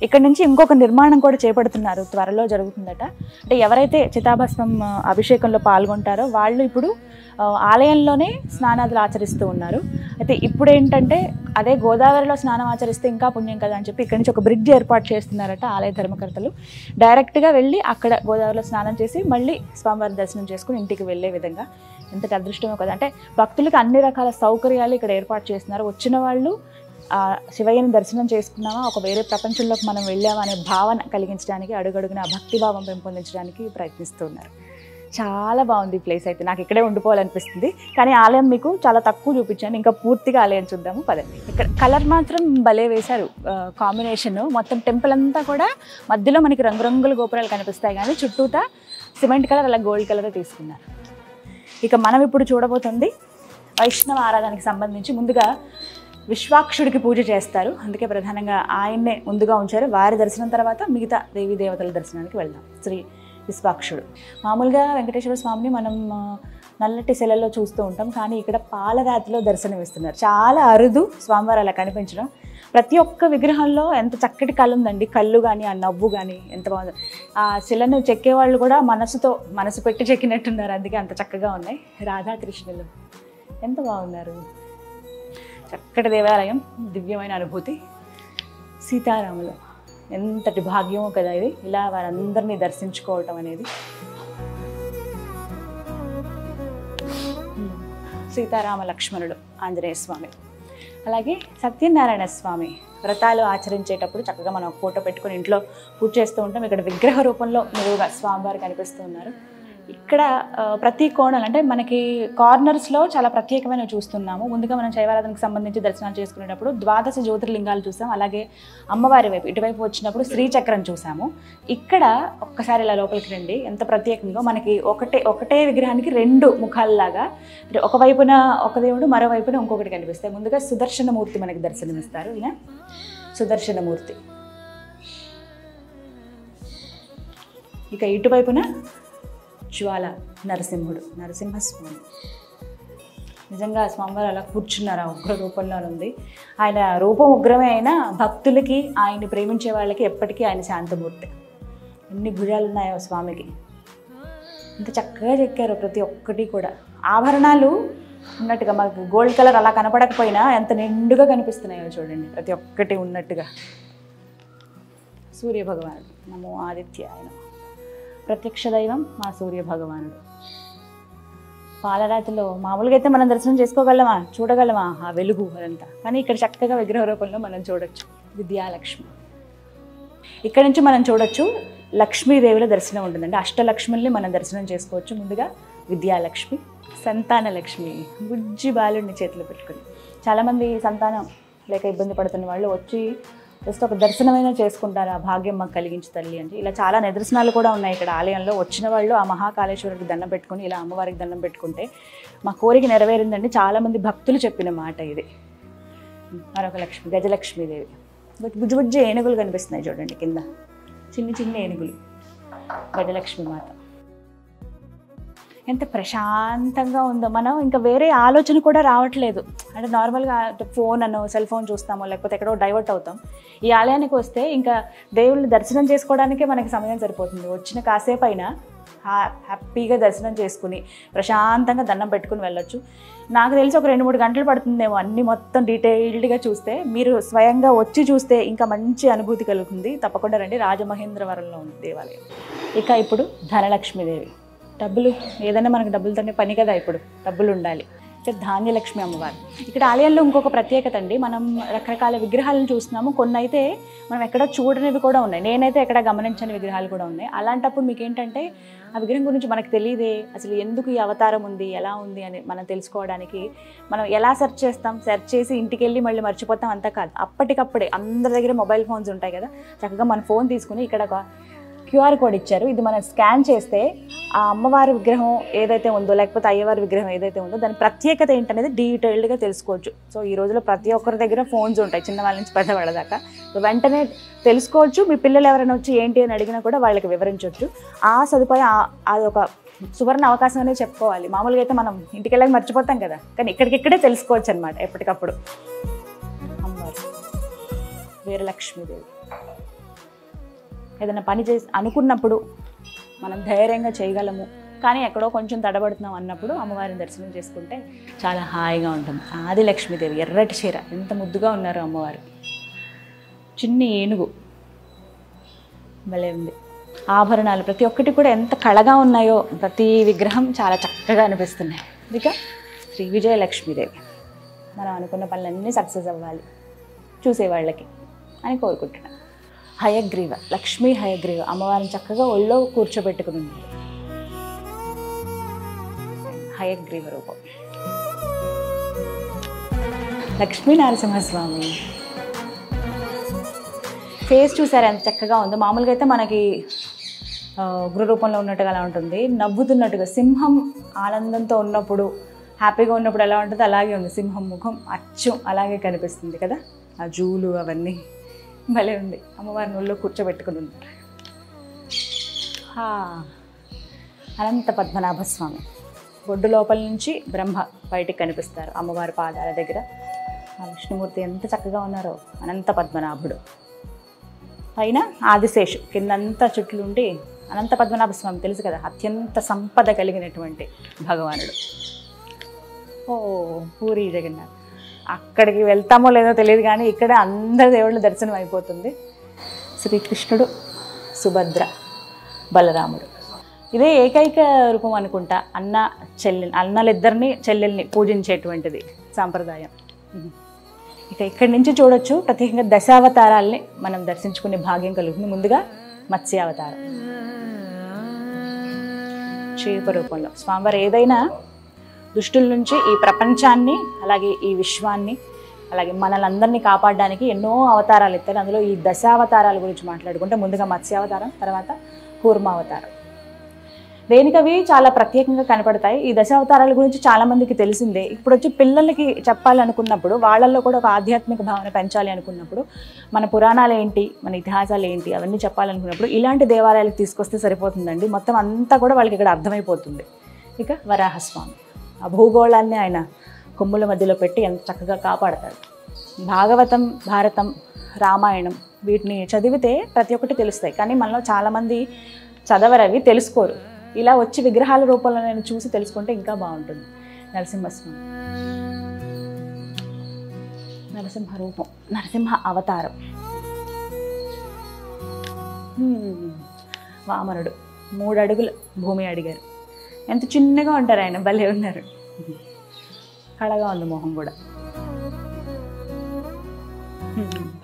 ఇక్కడ నుంచి ఇంకొక నిర్మాణం కూడా చేపడుతున్నారు, త్వరలో జరుగుతుందట. అంటే ఎవరైతే చితాభస్మం అభిషేకంలో పాల్గొంటారో వాళ్ళు ఇప్పుడు ఆలయంలోనే స్నానాదులు ఆచరిస్తూ ఉన్నారు. అయితే ఇప్పుడు ఏంటంటే అదే గోదావరిలో స్నానం ఆచరిస్తే ఇంకా పుణ్యం కదా అని చెప్పి ఇక్కడి నుంచి ఒక బ్రిడ్జ్ ఏర్పాటు చేస్తున్నారట ఆలయ ధర్మకర్తలు. డైరెక్ట్గా వెళ్ళి అక్కడ గోదావరిలో స్నానం చేసి మళ్ళీ స్వామివారి దర్శనం చేసుకుని ఇంటికి వెళ్ళే విధంగా. ఎంతటి అదృష్టమో కదా. అంటే భక్తులకి అన్ని రకాల సౌకర్యాలు ఇక్కడ ఏర్పాటు చేస్తున్నారు. వచ్చిన వాళ్ళు శివయ్యని దర్శనం చేసుకున్నామా, ఒక వేరే ప్రపంచంలోకి మనం వెళ్ళామా అనే భావన కలిగించడానికి, అడుగడుగున భక్తిభావం పెంపొందించడానికి ప్రయత్నిస్తూ ఉన్నారు. చాలా బాగుంది ఈ ప్లేస్. అయితే నాకు ఇక్కడే ఉండిపోవాలనిపిస్తుంది. కానీ ఆలయం మీకు చాలా తక్కువ చూపించాను, ఇంకా పూర్తిగా ఆలయం చూద్దాము పదండి. ఇక్కడ కలర్ మాత్రం భలే వేశారు, కాంబినేషన్. మొత్తం టెంపుల్ అంతా కూడా మధ్యలో మనకి రంగురంగుల గోపురాలు కనిపిస్తాయి, కానీ చుట్టూతా సిమెంట్ కలర్ అలా గోల్డ్ కలర్ తీసుకున్నారు. ఇక మనం ఇప్పుడు చూడబోతుంది వైష్ణవ ఆరాధనకి సంబంధించి. ముందుగా విశ్వాక్షుడికి పూజ చేస్తారు, అందుకే ప్రధానంగా ఆయన్నే ముందుగా ఉంచారు. వారి దర్శనం తర్వాత మిగతా దేవీ దేవతల దర్శనానికి వెళ్దాం. శ్రీ విశ్వాక్షుడు. మామూలుగా వెంకటేశ్వర స్వామిని మనం నల్లటి శిలలో చూస్తూ ఉంటాం, కానీ ఇక్కడ పాలరాతిలో దర్శనం ఇస్తున్నారు. చాలా అరుదు స్వామివారు అలా కనిపించడం. ప్రతి ఒక్క విగ్రహంలో ఎంత చక్కటి కళ ఉందండి, కళ్ళు కానీ ఆ నవ్వు కానీ ఎంత బాగుంది. ఆ శిలను చెక్కేవాళ్ళు కూడా మనసు పెట్టి చెక్కినట్టున్నారు, అందుకే అంత చక్కగా ఉన్నాయి. రాధాకృష్ణులు ఎంత బాగున్నారు. చక్కటి దేవాలయం, దివ్యమైన అనుభూతి. సీతారాములు ఎంతటి భాగ్యమో కదా ఇది, ఇలా వారందరినీ దర్శించుకోవటం అనేది. సీతారామ లక్ష్మణుడు ఆంజనేయ స్వామి. అలాగే సత్యనారాయణ స్వామి వ్రతాలు ఆచరించేటప్పుడు చక్కగా మనం ఫోటో పెట్టుకొని ఇంట్లో పూజ చేస్తూ ఉంటాం. ఇక్కడ విగ్రహ రూపంలో నిలువుగా స్వామివారు కనిపిస్తూ ఉన్నారు. ఇక్కడ ప్రతి కోణం అంటే మనకి కార్నర్స్లో చాలా ప్రత్యేకమైన చూస్తున్నాము. ముందుగా మనం శైవారాధనకు సంబంధించి దర్శనాలు చేసుకునేటప్పుడు 12 జ్యోతిర్లింగాలు చూసాం. అలాగే అమ్మవారి వైపు ఇటువైపు వచ్చినప్పుడు శ్రీచక్రం చూసాము. ఇక్కడ ఒక్కసారి ఇలా లోపలికి రండి, ఎంత ప్రత్యేకంగా మనకి ఒకటే విగ్రహానికి 2 ముఖాలలాగా, ఒకవైపున ఒక దేవుడు మరోవైపున ఇంకొకటి కనిపిస్తాయి. ముందుగా సుదర్శనమూర్తి మనకి దర్శనమిస్తారు. ఈయన సుదర్శనమూర్తి. ఇక ఇటువైపున జ్వాల నరసింహస్వామి. నిజంగా స్వామివారు అలా కూర్చున్నారు, ఆ ఉగ్ర రూపంలో ఉంది. ఆయన రూపం ఉగ్రమే అయినా భక్తులకి, ఆయన్ని ప్రేమించే వాళ్ళకి ఎప్పటికీ ఆయన శాంతమూర్తి. ఎన్ని భుజాలు ఉన్నాయో స్వామికి, ఇంత చక్కగా చెక్కారు ప్రతి ఒక్కటి కూడా. ఆభరణాలు ఉన్నట్టుగా మనకు గోల్డ్ కలర్ అలా కనపడకపోయినా ఎంత నిండుగా కనిపిస్తున్నాయో చూడండి, ప్రతి ఒక్కటి ఉన్నట్టుగా. సూర్యభగవానుడు నమో ఆదిత్యాయ. ప్రత్యక్ష దైవం మా సూర్య భగవానుడు. పాలరాతిలో మామూలుగా అయితే మనం దర్శనం చేసుకోగలమా, చూడగలమా ఆ వెలుగు అదంతా, కానీ ఇక్కడ చక్కగా విగ్రహ రూపంలో మనం చూడొచ్చు. విద్యాలక్ష్మి. ఇక్కడ నుంచి మనం చూడొచ్చు లక్ష్మీదేవుల దర్శనం ఉంటుందండి. అష్టలక్ష్ముల్ని మనం దర్శనం చేసుకోవచ్చు. ముందుగా విద్యాలక్ష్మి, సంతాన లక్ష్మి, బుజ్జి బాలుడిని చేతిలో పెట్టుకుని. చాలామంది సంతానం లేక ఇబ్బంది పడుతున్న వాళ్ళు వచ్చి జస్ట్ ఒక దర్శనమైనా చేసుకుంటారు, ఆ భాగ్యం మాకు కలిగించి తల్లి అంటే. ఇలా చాలా నిదర్శనాలు కూడా ఉన్నాయి ఇక్కడ ఆలయంలో. వచ్చిన వాళ్ళు ఆ మహాకాళేశ్వరుడికి దండం పెట్టుకుని ఇలా అమ్మవారికి దండం పెట్టుకుంటే మా కోరిక నెరవేరిందండి. చాలామంది భక్తులు చెప్పిన మాట ఇది. మరొక లక్ష్మి, గజలక్ష్మీదేవి. బుజ్జి ఏనుగులు కనిపిస్తున్నాయి చూడండి కింద, చిన్న ఏనుగులు. గజలక్ష్మి మాత ఎంత ప్రశాంతంగా ఉందో. మనం ఇంకా వేరే ఆలోచన కూడా రావట్లేదు. అంటే నార్మల్గా ఫోన్ సెల్ ఫోన్ చూస్తామో లేకపోతే ఎక్కడో డైవర్ట్ అవుతాం. ఈ ఆలయానికి వస్తే ఇంకా దేవుళ్ళని దర్శనం చేసుకోవడానికే మనకి సమయం సరిపోతుంది. వచ్చిన కాసేపు అయినా హ్యాపీగా దర్శనం చేసుకుని ప్రశాంతంగా దండం పెట్టుకుని వెళ్ళొచ్చు. నాకు తెలిసి ఒక 2-3 గంటలు పడుతుందేమో అన్నీ మొత్తం డీటెయిల్డ్గా చూస్తే. మీరు స్వయంగా వచ్చి చూస్తే ఇంకా మంచి అనుభూతి కలుగుతుంది. తప్పకుండా రండి. రాజమహేంద్రవరంలో ఉంది దేవాలయం. ఇక ఇప్పుడు ధనలక్ష్మీదేవి. డబ్బులు ఏదైనా మనకు డబ్బులతోనే పని కదా, ఇప్పుడు డబ్బులు ఉండాలి. ఇక్కడ ధాన్యలక్ష్మి అమ్మవారు. ఇక్కడ ఆలయంలో ఇంకొక ప్రత్యేకత అండి, మనం రకరకాల విగ్రహాలను చూస్తున్నాము, కొన్ని అయితే మనం ఎక్కడ చూడనివి కూడా ఉన్నాయి, నేనైతే ఎక్కడ గమనించని విగ్రహాలు కూడా ఉన్నాయి. అలాంటప్పుడు మీకు ఏంటంటే ఆ విగ్రహం గురించి మనకు తెలియదే, అసలు ఎందుకు ఈ అవతారం ఉంది, ఎలా ఉంది అని మనం తెలుసుకోవడానికి మనం ఎలా సెర్చ్ చేస్తాం, సెర్చ్ చేసి ఇంటికి వెళ్ళి మళ్ళీ మర్చిపోతాం, అంతా కాదు. అప్పటికప్పుడే అందరి దగ్గర మొబైల్ ఫోన్స్ ఉంటాయి కదా, చక్కగా మన ఫోన్ తీసుకుని ఇక్కడ ఒక క్యూఆర్ కోడ్ ఇచ్చారు, ఇది మనం స్కాన్ చేస్తే ఆ అమ్మవారి విగ్రహం ఏదైతే ఉందో లేకపోతే అయ్యవారి విగ్రహం ఏదైతే ఉందో దాని ప్రత్యేకత ఏంటనేది డీటెయిల్డ్గా తెలుసుకోవచ్చు. సో ఈ రోజుల్లో ప్రతి ఒక్కరి దగ్గర ఫోన్స్ ఉంటాయి, చిన్నవాళ్ళ నుంచి పెద్దవాళ్ళ దాకా. సో వెంటనే తెలుసుకోవచ్చు. మీ పిల్లలు ఎవరైనా వచ్చి ఏంటి అని అడిగినా కూడా వాళ్ళకి వివరించవచ్చు. ఆ సదుపాయం అది ఒక సువర్ణ అవకాశం అనేది చెప్పుకోవాలి. మామూలుగా అయితే మనం ఇంటికి వెళ్ళాక మర్చిపోతాం కదా, కానీ ఇక్కడికిక్కడే తెలుసుకోవచ్చు అనమాట ఎప్పటికప్పుడు. అమ్మవారు వీరలక్ష్మీదేవి. ఏదైనా పని చేసి అనుకున్నప్పుడు మనం ధైర్యంగా చేయగలము, కానీ ఎక్కడో కొంచెం తడబడుతున్నాం అన్నప్పుడు అమ్మవారిని దర్శనం చేసుకుంటే చాలా హాయిగా ఉంటుంది. ఆది లక్ష్మీదేవి, ఎర్రటి చీర, ఎంత ముద్దుగా ఉన్నారు అమ్మవారు. చిన్ని ఏనుగు భలే ఉంది. ఆభరణాలు ప్రతి ఒక్కటి కూడా ఎంత కళగా ఉన్నాయో, ప్రతి విగ్రహం చాలా చక్కగా అనిపిస్తున్నాయి. ఇక శ్రీ విజయలక్ష్మీదేవి, మనం అనుకున్న పనులన్నీ సక్సెస్ అవ్వాలి చూసేవాళ్ళకి అని కోరుకుంటున్నాను. హయగ్రీవ, లక్ష్మీ హయగ్రీవ, అమ్మవారిని చక్కగా ఒళ్ళో కూర్చోబెట్టుకుని ఉన్నారు. హయగ్రీవ రూపం. లక్ష్మీ నరసింహస్వామి ఫేస్ చూసారు ఎంత చక్కగా ఉందో. మామూలుగా అయితే మనకి ఉగ్ర రూపంలో ఉన్నట్టుగా అలా ఉంటుంది, నవ్వుతున్నట్టుగా, సింహం ఆనందంతో ఉన్నప్పుడు హ్యాపీగా ఉన్నప్పుడు ఎలా ఉంటుందో అలాగే ఉంది. సింహం ముఖం అచ్చం అలాగే కనిపిస్తుంది కదా, ఆ జూలు అవన్నీ భలే ఉంది. అమ్మవారిని ఒళ్ళో కూర్చోబెట్టుకుని ఉన్నారు. అనంత పద్మనాభస్వామి, బొడ్డు లోపల నుంచి బ్రహ్మ బయటికి కనిపిస్తారు అమ్మవారి పాదాల దగ్గర. ఆ విష్ణుమూర్తి ఎంత చక్కగా ఉన్నారో. అనంత పద్మనాభుడు, పైన ఆదిశేషు, కిందంతా చుట్లు ఉండి అనంత పద్మనాభస్వామి తెలుసు కదా, అత్యంత సంపద కలిగినటువంటి భగవానుడు. ఓ పూరి జగన్నాథ్, అక్కడికి వెళ్తామో లేదో తెలియదు కానీ ఇక్కడ అందరి దేవుళ్ళ దర్శనం అయిపోతుంది. శ్రీకృష్ణుడు, సుభద్ర, బలరాముడు. ఇదే ఏకైక రూపం అనుకుంటా, అన్నలిద్దరిని చెల్లెల్ని పూజించేటువంటిది సాంప్రదాయం. ఇక ఇక్కడి నుంచి చూడొచ్చు, ప్రత్యేకంగా దశావతారాల్ని మనం దర్శించుకునే భాగ్యం కలుగుతుంది. ముందుగా మత్స్యావతారం, చేప రూపంలో స్వామివారు ఏదైనా దుష్టుల నుంచి ఈ ప్రపంచాన్ని, అలాగే ఈ విశ్వాన్ని, అలాగే మనలందరినీ కాపాడడానికి ఎన్నో అవతారాలు ఎత్తారు. అందులో ఈ దశావతారాల గురించి మాట్లాడుకుంటే ముందుగా మత్స్యావతారం, తర్వాత కూర్మావతారం. దేనికవి చాలా ప్రత్యేకంగా కనపడతాయి. ఈ దశావతారాల గురించి చాలామందికి తెలిసిందే. ఇప్పుడు వచ్చి పిల్లలకి చెప్పాలనుకున్నప్పుడు, వాళ్ళల్లో కూడా ఒక ఆధ్యాత్మిక భావన పెంచాలి అనుకున్నప్పుడు, మన పురాణాలు ఏంటి, మన ఇతిహాసాలు ఏంటి, అవన్నీ చెప్పాలనుకున్నప్పుడు ఇలాంటి దేవాలయాలకు తీసుకొస్తే సరిపోతుందండి. మొత్తం అంతా కూడా వాళ్ళకి ఇక్కడ అర్థమైపోతుంది. ఇక వరాహస్వామి, ఆ భూగోళాన్ని ఆయన కొమ్ముల మధ్యలో పెట్టి ఎంత చక్కగా కాపాడతాడు. భాగవతం, భారతం, రామాయణం వీటిని చదివితే ప్రతి ఒక్కటి తెలుస్తాయి, కానీ మనలో చాలామంది చదవరు, అవి తెలుసుకోరు. ఇలా వచ్చి విగ్రహాల రూపంలో నేను చూసి తెలుసుకుంటే ఇంకా బాగుంటుంది. నరసింహస్వామి, నరసింహ రూపం, నరసింహ అవతారం. వామనుడు 3 అడుగులు భూమి అడిగారు. ఎంత చిన్నగా ఉంటారు ఆయన, భలే ఉన్నారు. కళగా ఉంది మొహం కూడా.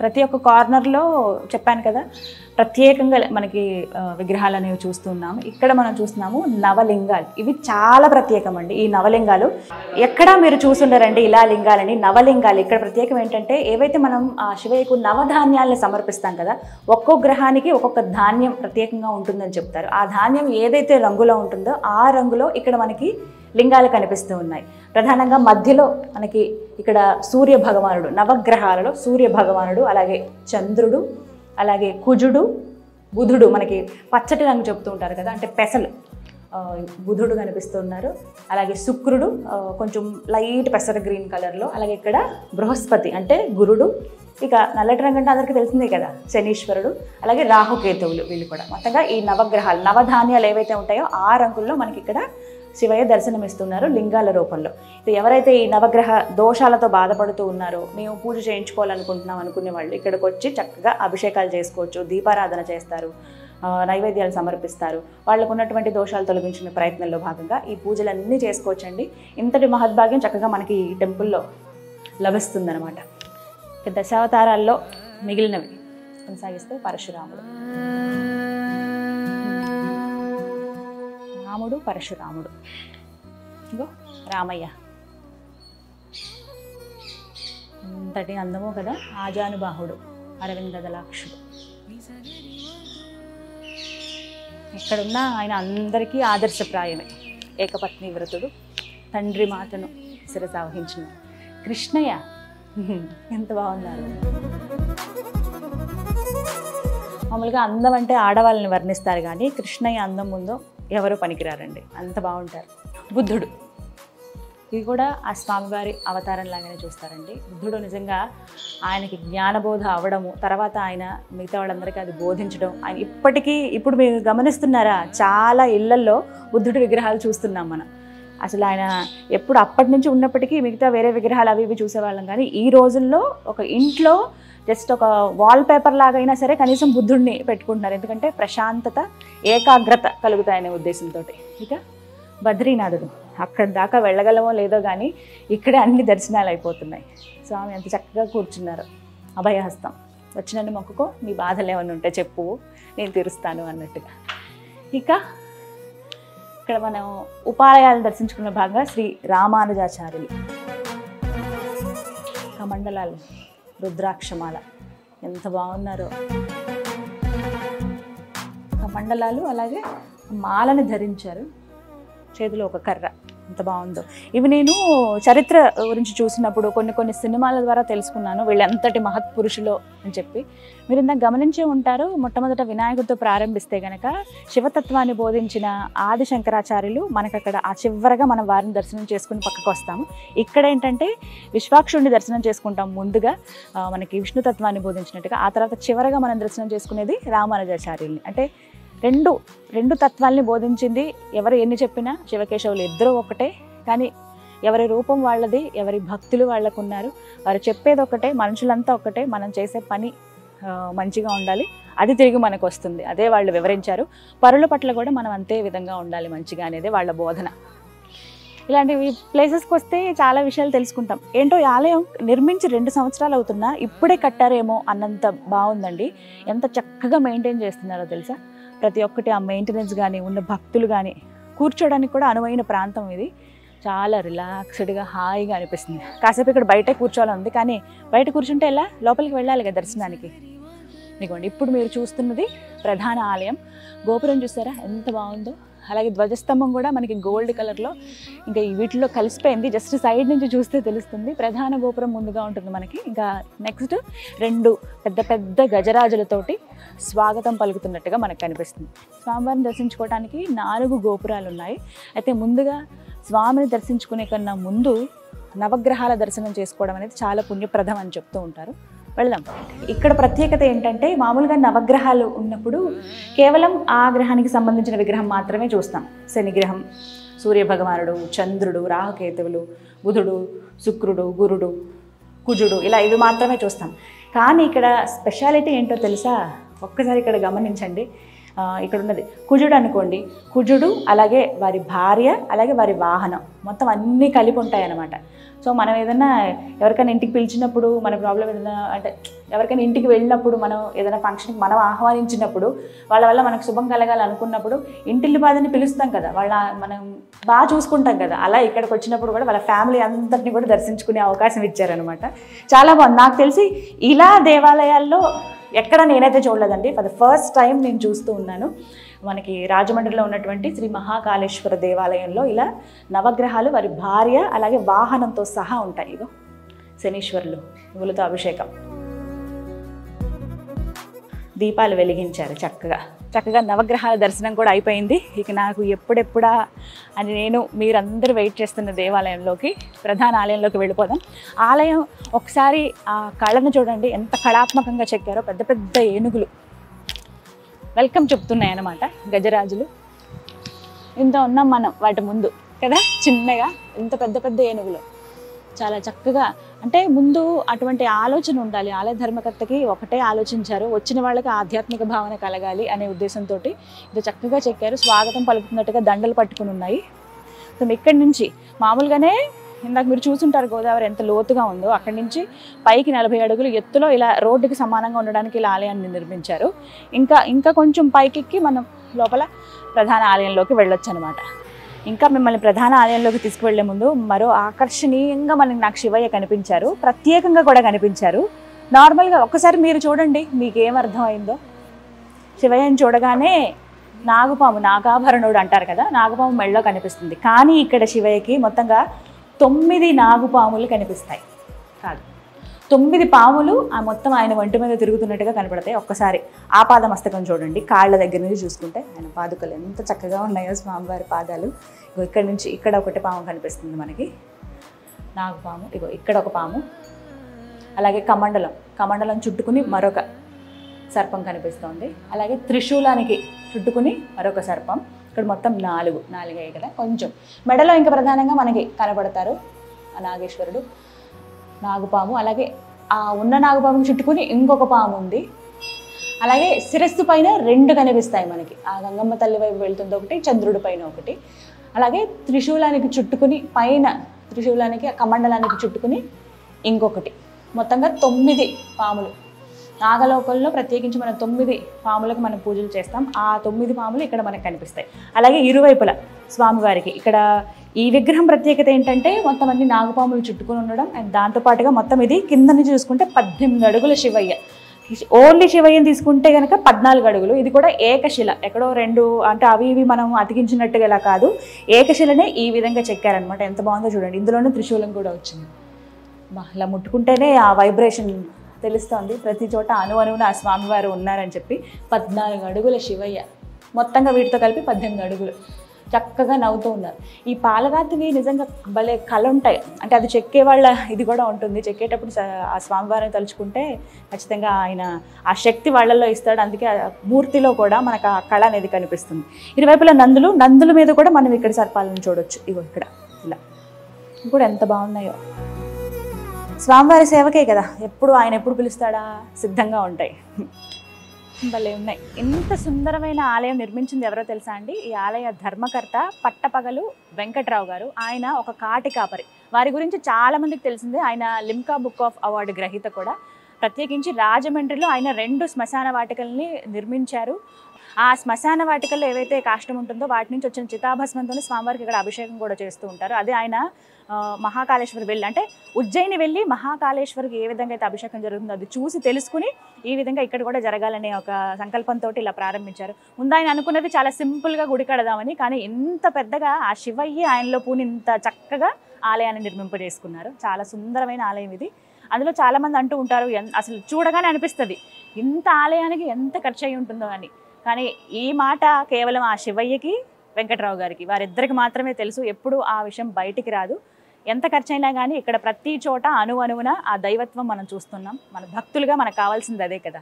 ప్రతి ఒక్క కార్నర్లో చెప్పాను కదా, ప్రత్యేకంగా మనకి విగ్రహాలు అనేవి చూస్తున్నాము. ఇక్కడ మనం చూస్తున్నాము నవలింగాలు. ఇవి చాలా ప్రత్యేకం అండి. ఈ నవలింగాలు ఎక్కడా మీరు చూసుండరండి ఇలా లింగాలని. నవలింగాలు ఇక్కడ ప్రత్యేకం ఏంటంటే, ఏవైతే మనం శివయ్యకు నవధాన్యాలను సమర్పిస్తాం కదా, ఒక్కొక్క గ్రహానికి ఒక్కొక్క ధాన్యం ప్రత్యేకంగా ఉంటుందని చెప్తారు. ఆ ధాన్యం ఏదైతే రంగులో ఉంటుందో ఆ రంగులో ఇక్కడ మనకి లింగాలు కనిపిస్తూ ఉన్నాయి. ప్రధానంగా మధ్యలో మనకి ఇక్కడ సూర్య భగవానుడు, నవగ్రహాలలో సూర్య భగవానుడు, అలాగే చంద్రుడు, అలాగే కుజుడు, బుధుడు, మనకి పచ్చటి రంగు చెప్తూ ఉంటారు కదా, అంటే పెసలు, బుధుడు కనిపిస్తున్నారు. అలాగే శుక్రుడు కొంచెం లైట్ పెసర గ్రీన్ కలర్లో, అలాగే ఇక్కడ బృహస్పతి అంటే గురుడు, ఇక నల్లటి రంగు అంటే అందరికీ తెలిసిందే కదా శనీశ్వరుడు, అలాగే రాహుకేతువులు, వీళ్ళు కూడా మొత్తంగా ఈ నవగ్రహాలు, నవధాన్యాలు ఏవైతే ఉంటాయో ఆ రంగుల్లో మనకి ఇక్కడ శివయ్య దర్శనమిస్తున్నారు లింగాల రూపంలో. ఎవరైతే ఈ నవగ్రహ దోషాలతో బాధపడుతూ ఉన్నారో, మేము పూజ చేయించుకోవాలనుకుంటున్నాం అనుకునే వాళ్ళు ఇక్కడికి వచ్చి చక్కగా అభిషేకాలు చేసుకోవచ్చు, దీపారాధన చేస్తారు, నైవేద్యాలు సమర్పిస్తారు. వాళ్ళకు ఉన్నటువంటి దోషాలు తొలగించిన ప్రయత్నంలో భాగంగా ఈ పూజలన్నీ చేసుకోవచ్చండి. ఇంతటి మహద్భాగ్యం చక్కగా మనకి ఈ టెంపుల్లో లభిస్తుందన్నమాట. దశావతారాల్లో మిగిలినవి కొనసాగిస్తే పరశురాముడు, రాముడు, పరశురాముడు, ఇంకో రామయ్య. అంతటి అందమో కదా, ఆజానుబాహుడు, అరవింద దళాక్షుడు. ఎక్కడున్నా ఆయన అందరికీ ఆదర్శప్రాయమే. ఏకపత్ని వ్రతుడు, తండ్రి మాటను శిరసావహించిన కృష్ణయ్య. ఎంత బాగున్నారు. మామూలుగా అందం అంటే ఆడవాళ్ళని వర్ణిస్తారు, కానీ కృష్ణయ్య అందం ముందు ఎవరో పనికిరారండి, అంత బాగుంటారు. బుద్ధుడు, ఇది కూడా ఆ స్వామివారి అవతారం లాగానే చూస్తారండి. బుద్ధుడు నిజంగా ఆయనకి జ్ఞానబోధ అవ్వడము, తర్వాత ఆయన మిగతా వాళ్ళందరికీ అది బోధించడం. ఆయన ఇప్పటికీ, ఇప్పుడు మీరు గమనిస్తున్నారా, చాలా ఇళ్లల్లో బుద్ధుడి విగ్రహాలు చూస్తున్నాం మనం. అసలు ఆయన ఎప్పుడు అప్పటి నుంచి ఉన్నప్పటికీ మిగతా వేరే విగ్రహాలు అవి ఇవి చూసేవాళ్ళం, కానీ ఈ రోజుల్లో ఒక ఇంట్లో జస్ట్ ఒక వాల్ పేపర్ లాగైనా సరే కనీసం బుద్ధుడిని పెట్టుకుంటున్నారు. ఎందుకంటే ప్రశాంతత, ఏకాగ్రత కలుగుతాయనే ఉద్దేశంతో. ఇక బద్రీనాథుడు, అక్కడి దాకా వెళ్ళగలమో లేదో కానీ ఇక్కడే అన్ని దర్శనాలు అయిపోతున్నాయి. స్వామి ఎంత చక్కగా కూర్చున్నారు. అభయహస్తం, వచ్చినన్ను మొక్కుకో, నీ బాధలు ఏమన్నా ఉంటే చెప్పు, నేను తీరుస్తాను అన్నట్టుగా. ఇక ఇక్కడ మనం ఉపాలయాలను దర్శించుకున్న భాగంగా శ్రీ రామానుజాచార్యులు. కమండలాలు, రుద్రాక్షమాల, ఎంత బాగున్నారో. కమండలాలు అలాగే మాలని ధరించారు, చేతిలో ఒక కర్ర, ఎంత బాగుందో. ఇవి నేను చరిత్ర గురించి చూసినప్పుడు కొన్ని సినిమాల ద్వారా తెలుసుకున్నాను వీళ్ళు ఎంతటి మహత్పురుషులో అని చెప్పి. మీరు ఇందాక గమనించే ఉంటారు, మొట్టమొదట వినాయకుడితో ప్రారంభిస్తే కనుక శివతత్వాన్ని బోధించిన ఆది శంకరాచార్యులు మనకు అక్కడ ఆ చివరగా మనం వారిని దర్శనం చేసుకుని పక్కకు వస్తాము. ఇక్కడ ఏంటంటే విశ్వాక్షుడిని దర్శనం చేసుకుంటాం ముందుగా, మనకి విష్ణుతత్వాన్ని బోధించినట్టుగా. ఆ తర్వాత చివరగా మనం దర్శనం చేసుకునేది రామానుజాచార్యుల్ని. అంటే రెండు తత్వాల్ని బోధించింది. ఎవరు ఎన్ని చెప్పినా శివకేశవులు ఇద్దరూ ఒకటే, కానీ ఎవరి రూపం వాళ్ళది, ఎవరి భక్తులు వాళ్ళకు ఉన్నారు. వారు చెప్పేది ఒకటే, మనుషులంతా ఒకటే, మనం చేసే పని మంచిగా ఉండాలి, అది తిరిగి మనకు వస్తుంది. అదే వాళ్ళు వివరించారు. పరుల పట్ల కూడా మనం అంతే విధంగా ఉండాలి మంచిగా అనేది వాళ్ళ బోధన. ఇలాంటివి ప్లేసెస్కి వస్తే చాలా విషయాలు తెలుసుకుంటాం. ఏంటో ఈ ఆలయం నిర్మించి 2 సంవత్సరాలు అవుతున్నా ఇప్పుడే కట్టారేమో అన్నంత బాగుందండి. ఎంత చక్కగా మెయింటైన్ చేస్తున్నారో తెలుసా. ప్రతి ఒక్కటి ఆ మెయింటెనెన్స్ కానీ, ఉన్న భక్తులు కానీ, కూర్చోడానికి కూడా అనువైన ప్రాంతం ఇది. చాలా రిలాక్స్డ్గా హాయిగా అనిపిస్తుంది. కాసేపు ఇక్కడ బయటే కూర్చోవాలని, కానీ బయట కూర్చుంటే ఎలా, లోపలికి వెళ్ళాలి కదా దర్శనానికి. ఇదిగోండి ఇప్పుడు మీరు చూస్తున్నది ప్రధాన ఆలయం. గోపురం చూసారా ఎంత బాగుందో. అలాగే ధ్వజస్తంభం కూడా మనకి గోల్డ్ కలర్లో ఇంకా వీటిలో కలిసిపోయింది. జస్ట్ సైడ్ నుంచి చూస్తే తెలుస్తుంది. ప్రధాన గోపురం ముందుగా ఉంటుంది మనకి. ఇంకా నెక్స్ట్ 2 పెద్ద గజరాజులతోటి స్వాగతం పలుకుతున్నట్టుగా మనకు కనిపిస్తుంది. స్వామివారిని దర్శించుకోవడానికి 4 గోపురాలు ఉన్నాయి. అయితే ముందుగా స్వామిని దర్శించుకునే కన్నా ముందు నవగ్రహాల దర్శనం చేసుకోవడం అనేది చాలా పుణ్యప్రదం అని చెప్తూ ఉంటారు. వెళ్దాం. ఇక్కడ ప్రత్యేకత ఏంటంటే, మామూలుగా నవగ్రహాలు ఉన్నప్పుడు కేవలం ఆ గ్రహానికి సంబంధించిన విగ్రహం మాత్రమే చూస్తాం. శనిగ్రహం, సూర్యభగవానుడు, చంద్రుడు, రాహుకేతువులు, బుధుడు, శుక్రుడు, గురుడు, కుజుడు, ఇలా ఇవి మాత్రమే చూస్తాం. కానీ ఇక్కడ స్పెషాలిటీ ఏంటో తెలుసా? ఒక్కసారి ఇక్కడ గమనించండి. ఇక్కడ ఉన్నది కుజుడు అనుకోండి. కుజుడు అలాగే వారి భార్య అలాగే వారి వాహనం మొత్తం అన్నీ కలిపి ఉంటాయన్నమాట. సో మనం ఏదైనా ఎవరికైనా ఇంటికి పిలిచినప్పుడు, మన ప్రాబ్లం ఏదైనా అంటే ఎవరికైనా ఇంటికి వెళ్ళినప్పుడు, మనం ఏదైనా ఫంక్షన్కి మనం ఆహ్వానించినప్పుడు, వాళ్ళ వల్ల మనకు శుభం కలగాలనుకున్నప్పుడు ఇంటిల్లి బాధని పిలుస్తాం కదా, మనం బాగా చూసుకుంటాం కదా. అలా ఇక్కడికి వచ్చినప్పుడు కూడా వాళ్ళ ఫ్యామిలీ అందరినీ కూడా దర్శించుకునే అవకాశం ఇచ్చారనమాట. చాలా బాగుంది. నాకు తెలిసి ఇలా దేవాలయాల్లో ఎక్కడ నేనైతే చూడలేదండి. ఫర్ ద ఫస్ట్ టైం నేను చూస్తూ ఉన్నాను. మనకి రాజమండ్రిలో ఉన్నటువంటి శ్రీ మహాకాళేశ్వర దేవాలయంలో ఇలా నవగ్రహాలు వారి భార్య అలాగే వాహనంతో సహా ఉంటాయి. ఇగో శనీశ్వరులు, నువ్వులతో అభిషేకం, దీపాలు వెలిగించారు. చక్కగా నవగ్రహాల దర్శనం కూడా అయిపోయింది. ఇక నాకు ఎప్పుడెప్పుడా అని మీరందరూ వెయిట్ చేస్తున్న దేవాలయంలోకి, ప్రధాన ఆలయంలోకి వెళ్ళిపోదాం. ఆలయం ఒకసారి ఆ కళను చూడండి, ఎంత కళాత్మకంగా చెక్కారో. పెద్ద ఏనుగులు వెల్కమ్ చెప్తున్నాయి అన్నమాట, గజరాజులు. ఇంత ఉన్నాం మనం వాటి ముందు కదా, చిన్నగా ఎంత పెద్ద ఏనుగులు. చాలా చక్కగా, అంటే ముందు అటువంటి ఆలోచన ఉండాలి. ఆలయ ధర్మకర్తకి ఒకటే ఆలోచించారు, వచ్చిన వాళ్ళకి ఆధ్యాత్మిక భావన కలగాలి అనే ఉద్దేశంతో ఇది చక్కగా చెక్కారు. స్వాగతం పలుకుతున్నట్టుగా దండలు పట్టుకుని ఉన్నాయి. సో ఇక్కడి నుంచి మామూలుగానే ఇందాక మీరు చూసుంటారు గోదావరి ఎంత లోతుగా ఉందో, అక్కడి నుంచి పైకి 40 అడుగులు ఎత్తులో ఇలా రోడ్డుకి సమానంగా ఉండడానికి ఇలా ఆలయాన్ని నిర్మించారు. ఇంకా కొంచెం పైకెక్కి మనం లోపల ప్రధాన ఆలయంలోకి వెళ్ళొచ్చు అనమాట. ఇంకా మిమ్మల్ని ప్రధాన ఆలయంలోకి తీసుకువెళ్లే ముందు మరో ఆకర్షణీయంగా నాకు శివయ్య కనిపించారు, ప్రత్యేకంగా కూడా కనిపించారు. నార్మల్గా ఒక్కసారి మీరు చూడండి, మీకు ఏం అర్థమైందో. శివయ్యని చూడగానే నాగుపాము, నాగాభరణుడు అంటారు కదా, నాగుపాము మెళ్ళలో కనిపిస్తుంది. కానీ ఇక్కడ శివయ్యకి మొత్తంగా 9 నాగుపాములు కనిపిస్తాయి. కాదు, 9 పాములు ఆ మొత్తం ఆయన ఒంటి మీద తిరుగుతున్నట్టుగా కనపడతాయి. ఒక్కసారి ఆపాద మస్తకం చూడండి, కాళ్ళ దగ్గర నుంచి చూసుకుంటే ఆయన పాదుకలు ఎంత చక్కగా ఉన్నాయో స్వామివారి పాదాలు. ఇగో ఇక్కడ నుంచి ఇక్కడ ఒకటి పాము కనిపిస్తుంది మనకి, నాగుపాము. ఇగో ఇక్కడ ఒక పాము, అలాగే కమండలం చుట్టుకుని మరొక సర్పం కనిపిస్తోంది. అలాగే త్రిశూలానికి చుట్టుకుని మరొక సర్పం. ఇక్కడ మొత్తం 4 అయ్యాయి కదా. కొంచెం మెడలో ఇంకా ప్రధానంగా మనకి కనబడతారు ఆ నాగేశ్వరుడు, నాగుపాము. అలాగే ఆ ఉన్న నాగుపాము చుట్టుకుని ఇంకొక పాము ఉంది. అలాగే శిరస్సు పైన 2 కనిపిస్తాయి మనకి, ఆ గంగమ్మ తల్లి వైపు వెళ్తుంది ఒకటి, చంద్రుడి పైన ఒకటి. అలాగే త్రిశూలానికి చుట్టుకుని పైన త్రిశూలానికి కమండలానికి చుట్టుకుని ఇంకొకటి. మొత్తంగా 9 పాములు. నాగలోకంలో ప్రత్యేకించి మనం 9 పాములకు మనం పూజలు చేస్తాం. ఆ 9 పాములు ఇక్కడ మనకు కనిపిస్తాయి. అలాగే ఇరువైపుల స్వామివారికి ఇక్కడ ఈ విగ్రహం ప్రత్యేకత ఏంటంటే మొత్తం అన్ని నాగపాములు చుట్టుకుని ఉండడం. అండ్ దాంతోపాటుగా మొత్తం ఇది కింద నుంచి చూసుకుంటే 18 అడుగుల శివయ్య. ఓన్లీ శివయ్యని తీసుకుంటే కనుక 14 అడుగులు. ఇది కూడా ఏకశిల, ఎక్కడో 2 అంటే అవి ఇవి మనం అతికించినట్టుగా ఇలా కాదు, ఏకశిలనే ఈ విధంగా చెక్కారనమాట. ఎంత బాగుందో చూడండి. ఇందులోనే త్రిశూలం కూడా వచ్చింది. ఇలా ముట్టుకుంటేనే ఆ వైబ్రేషన్ తెలుస్తోంది. ప్రతి చోట అణువున ఆ స్వామివారు ఉన్నారని చెప్పి. 14 అడుగుల శివయ్య, మొత్తంగా వీటితో కలిపి 18 అడుగులు. చక్కగా నవ్వుతూ ఉన్నారు. ఈ పాలరాతివి నిజంగా భలే కళ ఉంటాయి. అంటే అది చెక్కే వాళ్ళ ఇది కూడా ఉంటుంది. చెక్కేటప్పుడు ఆ స్వామివారిని తలుచుకుంటే ఖచ్చితంగా ఆయన ఆ శక్తి వాళ్ళల్లో ఇస్తాడు. అందుకే ఆ మూర్తిలో కూడా మనకు ఆ కళ అనేది కనిపిస్తుంది. ఇరువైపుల నందుల మీద కూడా మనం ఇక్కడ సర్పాలను చూడొచ్చు. ఇగో ఇక్కడ ఇలా కూడా ఎంత బాగున్నాయో. స్వామివారి సేవకే కదా, ఆయన ఎప్పుడు పిలుస్తాడా సిద్ధంగా ఉంటాయి. భలే ఉన్నాయి. ఇంత సుందరమైన ఆలయం నిర్మించింది ఎవరో తెలుసా అండి? ఈ ఆలయ ధర్మకర్త పట్టపగలు వెంకట్రావు గారు. ఆయన ఒక కాటి కాపరి. వారి గురించి చాలా మందికి తెలిసిందే. ఆయన లిమ్కా బుక్ ఆఫ్ అవార్డు గ్రహీత కూడా. ప్రత్యేకించి రాజమండ్రిలో ఆయన 2 శ్మశాన వాటికల్ని నిర్మించారు. ఆ శ్మశాన వాటికల్లో ఏవైతే కాష్టం ఉంటుందో వాటి నుంచి వచ్చిన చితాభస్మంతో స్వామివారికి ఇక్కడ అభిషేకం కూడా చేస్తూ ఉంటారు. అదే ఆయన మహాకాళేశ్వరి వెళ్ళి, అంటే ఉజ్జయిని వెళ్ళి మహాకాళేశ్వరికి ఏ విధంగా అయితే అభిషేకం జరుగుతుందో అది చూసి తెలుసుకుని ఈ విధంగా ఇక్కడ కూడా జరగాలనే ఒక సంకల్పంతో ఇలా ప్రారంభించారు. ముందు ఆయన అనుకున్నది చాలా సింపుల్గా గుడి కడదామని, కానీ ఇంత పెద్దగా ఆ శివయ్య ఆయనలో పూని ఇంత చక్కగా ఆలయాన్ని నిర్మింపజేసుకున్నారు. చాలా సుందరమైన ఆలయం ఇది. అందులో చాలామంది అంటూ ఉంటారు, అసలు చూడగానే అనిపిస్తుంది ఇంత ఆలయానికి ఎంత ఖర్చు అయి ఉంటుందో అని. కానీ ఈ మాట కేవలం ఆ శివయ్యకి వెంకట్రావు గారికి వారిద్దరికి మాత్రమే తెలుసు. ఎప్పుడు ఆ విషయం బయటికి రాదు. ఎంత ఖర్చు అయినా కానీ ఇక్కడ ప్రతి చోట అణువున ఆ దైవత్వం మనం చూస్తున్నాం. మన భక్తులుగా మనకు కావాల్సింది అదే కదా.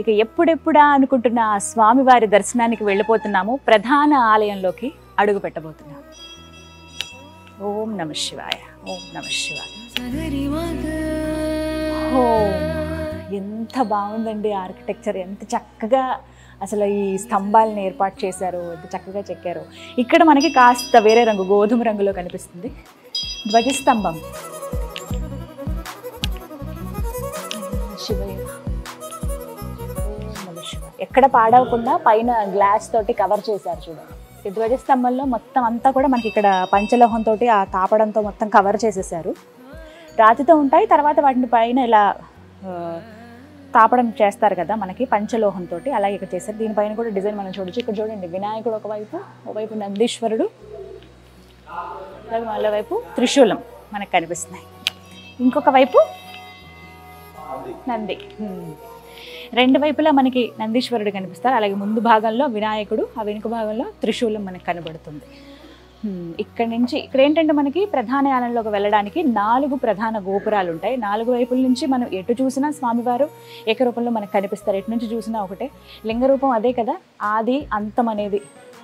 ఇక ఎప్పుడెప్పుడా అనుకుంటున్న ఆ స్వామివారి దర్శనానికి వెళ్ళిపోతున్నాము. ప్రధాన ఆలయంలోకి అడుగు పెట్టబోతున్నాము. ఓం నమః శివాయ, ఓం నమః శివాయ. ఎంత బాగుందండి ఆర్కిటెక్చర్, ఎంత చక్కగా అసలు ఈ స్తంభాలను ఏర్పాటు చేశారు, ఎంత చక్కగా చెక్కారు. ఇక్కడ మనకి కాస్త వేరే రంగు, గోధుమ రంగులో కనిపిస్తుంది ధ్వజస్తంభం. శివయ్య ఎక్కడ పాడవకుండా పైన గ్లాస్ తోటి కవర్ చేశారు చూడండి. ఈ ధ్వజస్తంభంలో మొత్తం అంతా కూడా మనకి ఇక్కడ పంచలోహంతో ఆ తాపడంతో మొత్తం కవర్ చేసేసారు. రాతితో ఉంటాయి, తర్వాత వాటిని పైన ఇలా తాపడం చేస్తారు కదా మనకి పంచలోహంతో, అలాగే ఇక్కడ చేశారు. దీనిపైన కూడా డిజైన్ మనం చూడొచ్చు. ఇక్కడ చూడండి వినాయకుడు ఒకవైపు నందీశ్వరుడు, అలాగే మళ్ళీ వైపు త్రిశూలం మనకు కనిపిస్తున్నాయి. ఇంకొక వైపు నంది. 2 వైపులా మనకి నందీశ్వరుడు కనిపిస్తారు. అలాగే ముందు భాగంలో వినాయకుడు, ఆ వెనుక భాగంలో త్రిశూలం మనకు కనబడుతుంది. ఇక్కడ ఏంటంటే మనకి ప్రధాన ఆలయంలోకి వెళ్ళడానికి 4 ప్రధాన గోపురాలు ఉంటాయి. 4 వైపుల నుంచి మనం ఎటు చూసినా స్వామివారు ఏకరూపంలో మనకు కనిపిస్తారు. ఎటు నుంచి చూసినా ఒకటే లింగరూపం, అదే కదా, ఆది అంతం అనేది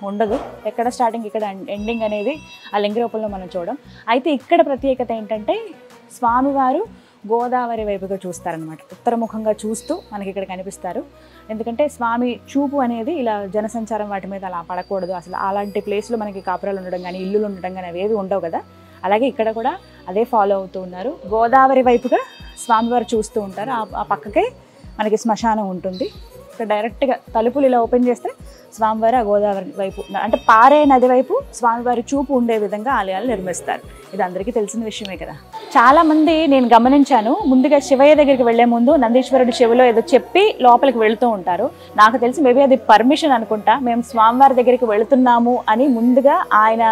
ఉండదు. ఎక్కడ స్టార్టింగ్ ఇక్కడ ఎండింగ్ అనేది ఆ లింగరూపంలో మనం చూడడం. అయితే ఇక్కడ ప్రత్యేకత ఏంటంటే స్వామివారు గోదావరి వైపుగా చూస్తారనమాట. ఉత్తరముఖంగా చూస్తూ మనకి ఇక్కడ కనిపిస్తారు. ఎందుకంటే స్వామి చూపు అనేది ఇలా జనసంచారం వాటి మీద అలా పడకూడదు. అసలు అలాంటి ప్లేస్లో మనకి కాపురాలు ఉండడం కానీ ఇల్లులు ఉండడం కానీ అవేవి ఉండవు కదా. అలాగే ఇక్కడ కూడా అదే ఫాలో అవుతూ ఉన్నారు. గోదావరి వైపుగా స్వామివారు చూస్తూ ఉంటారు. ఆ పక్కకే మనకి శ్మశానం ఉంటుంది. ఇక్కడ డైరెక్ట్గా తలుపులు ఇలా ఓపెన్ చేస్తే స్వామివారి ఆ గోదావరి వైపు అంటే పారే నది వైపు స్వామివారి చూపు ఉండే విధంగా ఆలయాలు నిర్మిస్తారు. ఇది అందరికీ తెలిసిన విషయమే కదా. చాలామంది నేను గమనించాను, ముందుగా శివయ్య దగ్గరికి వెళ్లే ముందు నందీశ్వరుడి చెవిలో ఏదో చెప్పి లోపలికి వెళుతూ ఉంటారు. నాకు తెలిసి మేబీ అది పర్మిషన్ అనుకుంటా. మేము స్వామివారి దగ్గరికి వెళుతున్నాము అని ముందుగా ఆయన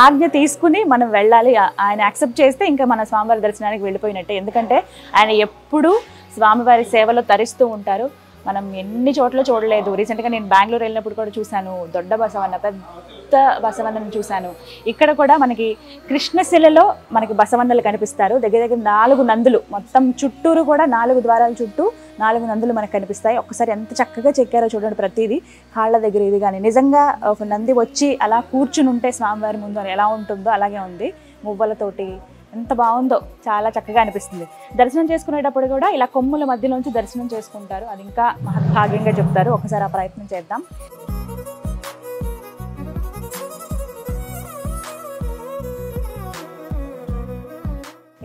ఆజ్ఞ తీసుకుని మనం వెళ్ళాలి. ఆయన యాక్సెప్ట్ చేస్తే ఇంకా మన స్వామివారి దర్శనానికి వెళ్ళిపోయినట్టే. ఎందుకంటే ఆయన ఎప్పుడూ స్వామివారి సేవలో తరిస్తూ ఉంటారు. మనం ఎన్ని చోట్ల చూడలేదు. రీసెంట్గా నేను బెంగళూరు వెళ్ళినప్పుడు కూడా చూశాను, దొడ్డ బసవన్న, పెద్ద బసవన్నను చూశాను. ఇక్కడ కూడా మనకి కృష్ణశిలలో మనకి బసవన్నలు కనిపిస్తారు. దగ్గర దగ్గర 4 నందులు, మొత్తం చుట్టూరు కూడా 4 ద్వారాల చుట్టూ 4 నందులు మనకు కనిపిస్తాయి. ఒక్కసారి ఎంత చక్కగా చెక్కారో చూడండి. ప్రతిదీ కాళ్ళ దగ్గర ఇది కానీ నిజంగా ఒక నంది వచ్చి అలా కూర్చుని ఉంటే స్వామివారి ముందు ఎలా ఉంటుందో అలాగే ఉంది. మువ్వలతోటి ఎంత బాగుందో, చాలా చక్కగా అనిపిస్తుంది. దర్శనం చేసుకునేటప్పుడు కూడా ఇలా కొమ్ముల మధ్యలోంచి దర్శనం చేసుకుంటారు. అది ఇంకా మహద్భాగ్యంగా చెప్తారు. ఒకసారి ఆ ప్రయత్నం చేద్దాం.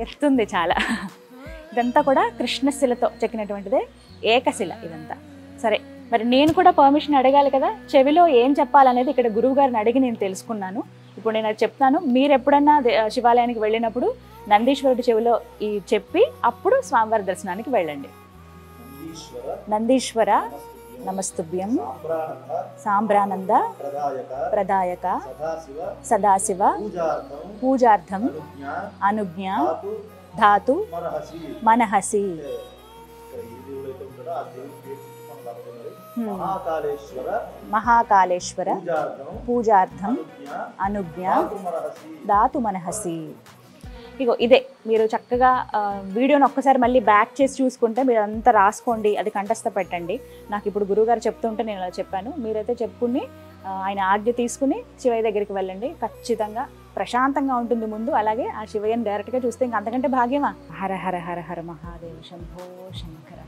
ఎత్తుంది చాలా. ఇదంతా కూడా కృష్ణశిలతో చెక్కినటువంటిదే, ఏకశిల ఇదంతా. సరే, మరి నేను కూడా పర్మిషన్ అడగాలి కదా. చెవిలో ఏం చెప్పాలనేది ఇక్కడ గురువు గారిని అడిగి నేను తెలుసుకున్నాను. ఇప్పుడు నేను అది చెప్తాను. మీరు ఎప్పుడన్నా శివాలయానికి వెళ్ళినప్పుడు నందీశ్వరుడి చెవిలో ఈ చెప్పి అప్పుడు స్వామివారి దర్శనానికి వెళ్ళండి. నందీశ్వర నమస్తుభ్యం సాంబ్రానంద ప్రదాయక సదాశివ పూజార్థం అనుజ్ఞ ధాతు మనహసి. మహాకాళేశ్వర పూజార్థం అనుజ్ఞ దాతు మనహసి. ఇగో ఇదే మీరు చక్కగా వీడియోని ఒక్కసారి మళ్ళీ బ్యాక్ చేసి చూసుకుంటే మీరు అంతా రాసుకోండి, అది కంఠస్థ పెట్టండి. నాకు ఇప్పుడు గురువుగారు చెప్తుంటే నేను అలా చెప్పాను. మీరైతే చెప్పుకుని ఆయన ఆజ్ఞ తీసుకుని శివయ్య దగ్గరికి వెళ్ళండి. ఖచ్చితంగా ప్రశాంతంగా ఉంటుంది ముందు. అలాగే ఆ శివయ్యని డైరెక్ట్గా చూస్తే ఇంకా అంతకంటే భాగ్యమా. హర హర హర హర మహాదేవ శంభో శంకర.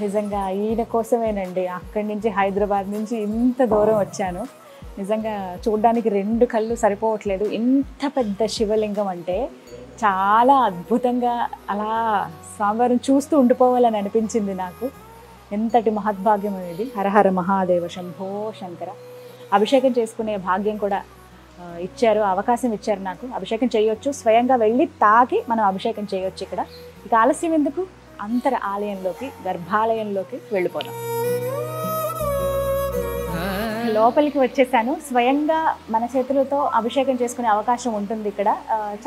నిజంగా ఈయన కోసమేనండి అక్కడి నుంచి హైదరాబాద్ నుంచి ఇంత దూరం వచ్చాను. నిజంగా చూడ్డానికి 2 కళ్ళు సరిపోవట్లేదు. ఇంత పెద్ద శివలింగం అంటే చాలా అద్భుతంగా అలా స్వామివారిని చూస్తూ ఉండిపోవాలని అనిపించింది నాకు. ఎంతటి మహద్భాగ్యం అనేది. హరహర మహాదేవ శంభో శంకర. అభిషేకం చేసుకునే భాగ్యం కూడా ఇచ్చారు, అవకాశం ఇచ్చారు నాకు. అభిషేకం చేయొచ్చు, స్వయంగా వెళ్ళి తాకి మనం అభిషేకం చేయొచ్చు. ఇక్కడ ఇక ఆలస్యం ఎందుకు, అంతర ఆలయంలోకి, గర్భాలయంలోకి వెళ్ళిపోదాం. లోపలికి వచ్చేసాను. స్వయంగా మన చేతులతో అభిషేకం చేసుకునే అవకాశం ఉంటుంది ఇక్కడ.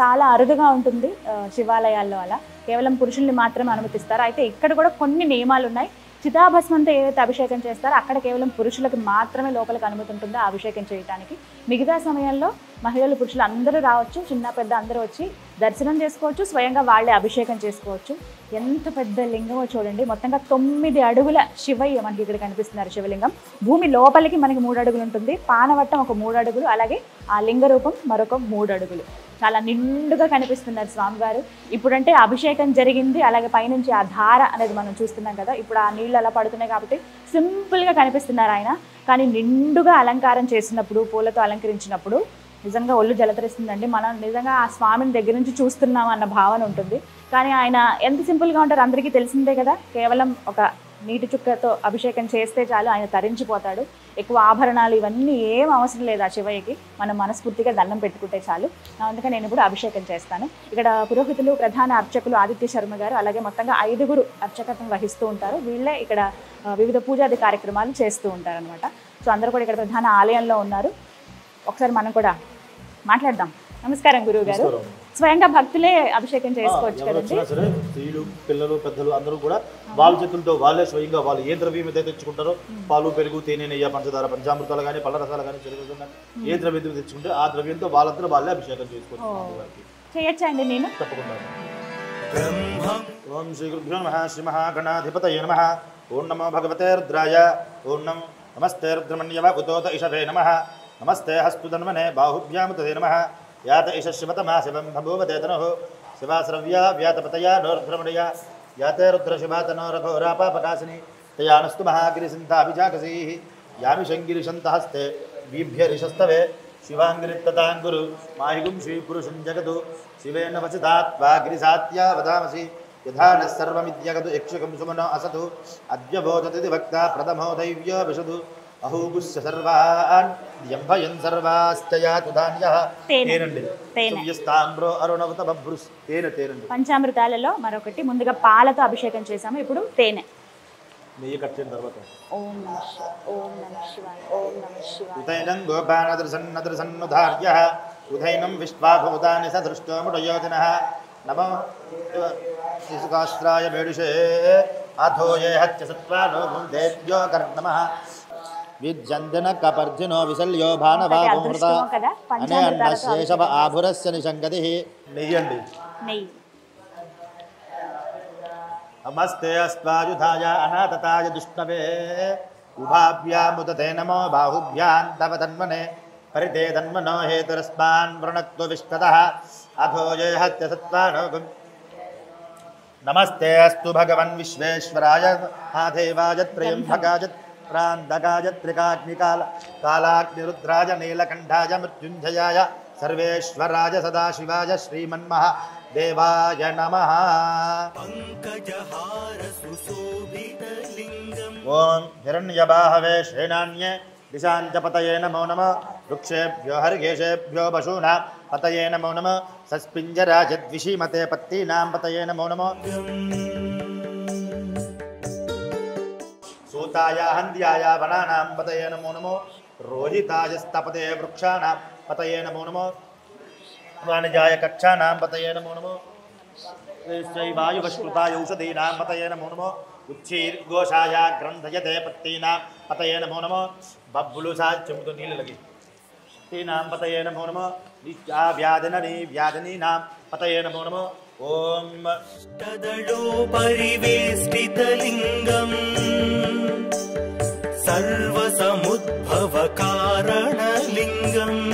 చాలా అరుదుగా ఉంటుంది శివాలయాల్లో. అలా కేవలం పురుషుల్ని మాత్రమే అనుమతిస్తారు. అయితే ఇక్కడ కూడా కొన్ని నియమాలు ఉన్నాయి. చితాభస్మంతో ఏదైతే అభిషేకం చేస్తారో అక్కడ కేవలం పురుషులకు మాత్రమే లోపలికి అనుమతి ఉంటుందో అభిషేకం చేయడానికి. మిగతా సమయంలో మహిళలు పురుషులు అందరూ రావచ్చు, చిన్న పెద్ద అందరూ వచ్చి దర్శనం చేసుకోవచ్చు, స్వయంగా వాళ్ళే అభిషేకం చేసుకోవచ్చు. ఎంత పెద్ద లింగమో చూడండి. మొత్తంగా 9 అడుగుల శివయ్య మనకి ఇక్కడ కనిపిస్తున్నారు. శివలింగం భూమి లోపలికి మనకి 3 అడుగులు ఉంటుంది. పానవట్టం ఒక 3 అడుగులు, అలాగే ఆ లింగ రూపం మరొక 3 అడుగులు. చాలా నిండుగా కనిపిస్తున్నారు స్వామివారు. ఇప్పుడంటే అభిషేకం జరిగింది, అలాగే పైనుంచి ఆ ధార అనేది మనం చూస్తున్నాం కదా. ఇప్పుడు ఆ నీళ్ళు అలా పడుతున్నాయి కాబట్టి సింపుల్గా కనిపిస్తున్నారు ఆయన. కానీ నిండుగా అలంకారం చేసినప్పుడు, పూలతో అలంకరించినప్పుడు నిజంగా ఒళ్ళు జలతరిస్తుందండి. మనం నిజంగా ఆ స్వామిని దగ్గర నుంచి చూస్తున్నాం అన్న భావన ఉంటుంది. కానీ ఆయన ఎంత సింపుల్గా ఉంటారు అందరికీ తెలిసిందే కదా. కేవలం ఒక నీటి చుక్కతో అభిషేకం చేస్తే చాలు, ఆయన తరించిపోతాడు. ఎక్కువ ఆభరణాలు ఇవన్నీ ఏం అవసరం లేదు ఆ శివయ్యకి. మనం మనస్ఫూర్తిగా దండం పెట్టుకుంటే చాలు. అందుకే నేను ఇప్పుడు అభిషేకం చేస్తాను. ఇక్కడ పురోహితులు, ప్రధాన అర్చకులు ఆదిత్య శర్మ గారు, అలాగే మొత్తంగా 5గురు అర్చకత్వం వహిస్తూ ఉంటారు. వీళ్ళే ఇక్కడ వివిధ పూజాది కార్యక్రమాలు చేస్తూ ఉంటారనమాట. సో అందరూ కూడా ఇక్కడ ప్రధాన ఆలయంలో ఉన్నారు. ఒకసారి మనం కూడా మాట్లాడదాం. నమస్కారం గురువు గారు. స్వయంగా భక్తులే అభిషేకం చేసుకోవచ్చు కదండి. స్త్రీలు, పిల్లలు, పెద్దలు అందరూ కూడా వాళ్ళ చేతులతో వాళ్ళే స్వయంగా వాళ్ళు ఏ ద్రవ్యం అయితే తెచ్చుకుంటారో, పాలు, పెరుగు, తేనె, నెయ్యి, పంచదార, పంచామృతాలు కానీ, పళ్ళ రసాలు కానీ, చెరుకు ఏ ద్రవ్యం తెచ్చుకుంటే ఆ ద్రవ్యంతో వాళ్ళందరూ వాళ్ళే అభిషేకం చేసుకోవచ్చు. చేయొచ్చా అండి నేను? తప్పకుండా. ఓం శ్రీ గురుభ్యో నమః. శ్రీ మహాగణాధిపతయే నమః. ఓం నమో భగవతే రుద్రాయ. ఓం నమస్తే రుద్రమణ్యవ ఉతోత ఇషవే నమః. नमस्ते हस्तुधन्वने बाहुभ्यां तदे नमः यात ईश शिवतमा शिवं बभूवते तनुः शिवाश्रव्या व्यातपतया नोर्ध्रमणया याते रुद्रशिवातनोरघोरापापकाशिनी तया नस्तु महागिरिसिन्ताभिजाकसीः यामि शङ्गिरिशन्तहस्ते वीभ्यरिशस्तवे शिवाङ्गिरित्तताङ्गुरु माहिगुं श्रीपुरुषं जगतु शिवेन वचितात्वा गिरिसात्या वदामसि यथा नः सर्वमिद्यगतु यक्षकं सुमनो असतु अद्य बोधति वक्ता प्रथमो दैव्यो विशतु अहूगुस्य सर्वान् यंभयन् सर्वास्तयातु धान्यः తేనండి సూర్యస్తాంబ్రో అరుణవత బభ్రుస్ తేనండి పంచామృతాలలో మరొకటి ముందుగా పాలతో అభిషేకం చేసాము ఇప్పుడు తేనె నెయ్యి కట్ చేసిన తర్వాత ఓం నమః శివాయ ఓం నమః శివాయ ఓం నమః శివాయ ఉదైనం గోపానదృసన్నదృసన్నుధార్యః ఉదైనం విశ్వాభూతాని సదృష్టో ముడయోజనః నమో శిశుకాశ్రాయ మేడుషే అథో ఏ హత్య సత్వానో గుందేభ్యో కర్ణమః విజ్జందన కపర్జునో విశల్యో భానవామృత అనే అన్న శేషవ ఆభురస్య నిశంగతి నెయ్యండి నెయ్యి నమస్తే అస్వాయుధాయ అనాథతాయ దుష్ణవే ఉభాభ్యాముదతే నమో బాహుభ్యాం తవ తన్మనే పరితే తన్మనో హేతురస్మాన్ వృణక్తు విష్ణతః అథో ఏ హత్య సత్వానోగం నమస్తే అస్తు భగవన్ విశ్వేశ్వరాయ ఆదేవాయ త్రయంబకాయ ప్రాంతకాయ త్రికాగ్నికాల కాలాగ్నిరుద్రాయ నీలకంఠాయ మృత్యుంజయాయ సర్వేశ్వరాయ సదాశివాయ శ్రీమన్మహ దేవాయ నమః ఓం హిరణ్యబాహవే శ్రేణాన్యే దిశాంచపతయే నమో నమః వృక్షేభ్యో హరికేశేభ్యో పశూనాం పతయే నమో నమః సస్పింజరాజద్విషీమతే పత్తీనాం పతయే నమో నమః सूताय हन्द्याय वनानां पतये नमो नमो रोहिताय स्तपते वृक्षाणां पतये नमो नमो वाणिजाय कक्षाणां पतये नमो नमो वायुवस्कृताय औषधीनां पतये नमो नमो उच्छीर्घोषाय ग्रन्थयते पत्तीनां पतये नमो नमो बब्बुलुसाच्यं तो नील लगी तीनां पतये नमो नमो व्याधिनीनां पतये नमो नमो ओम तदलो परिवेष्टितलिङ्गम् सर्वसमुद्भवकारणलिङ्गम्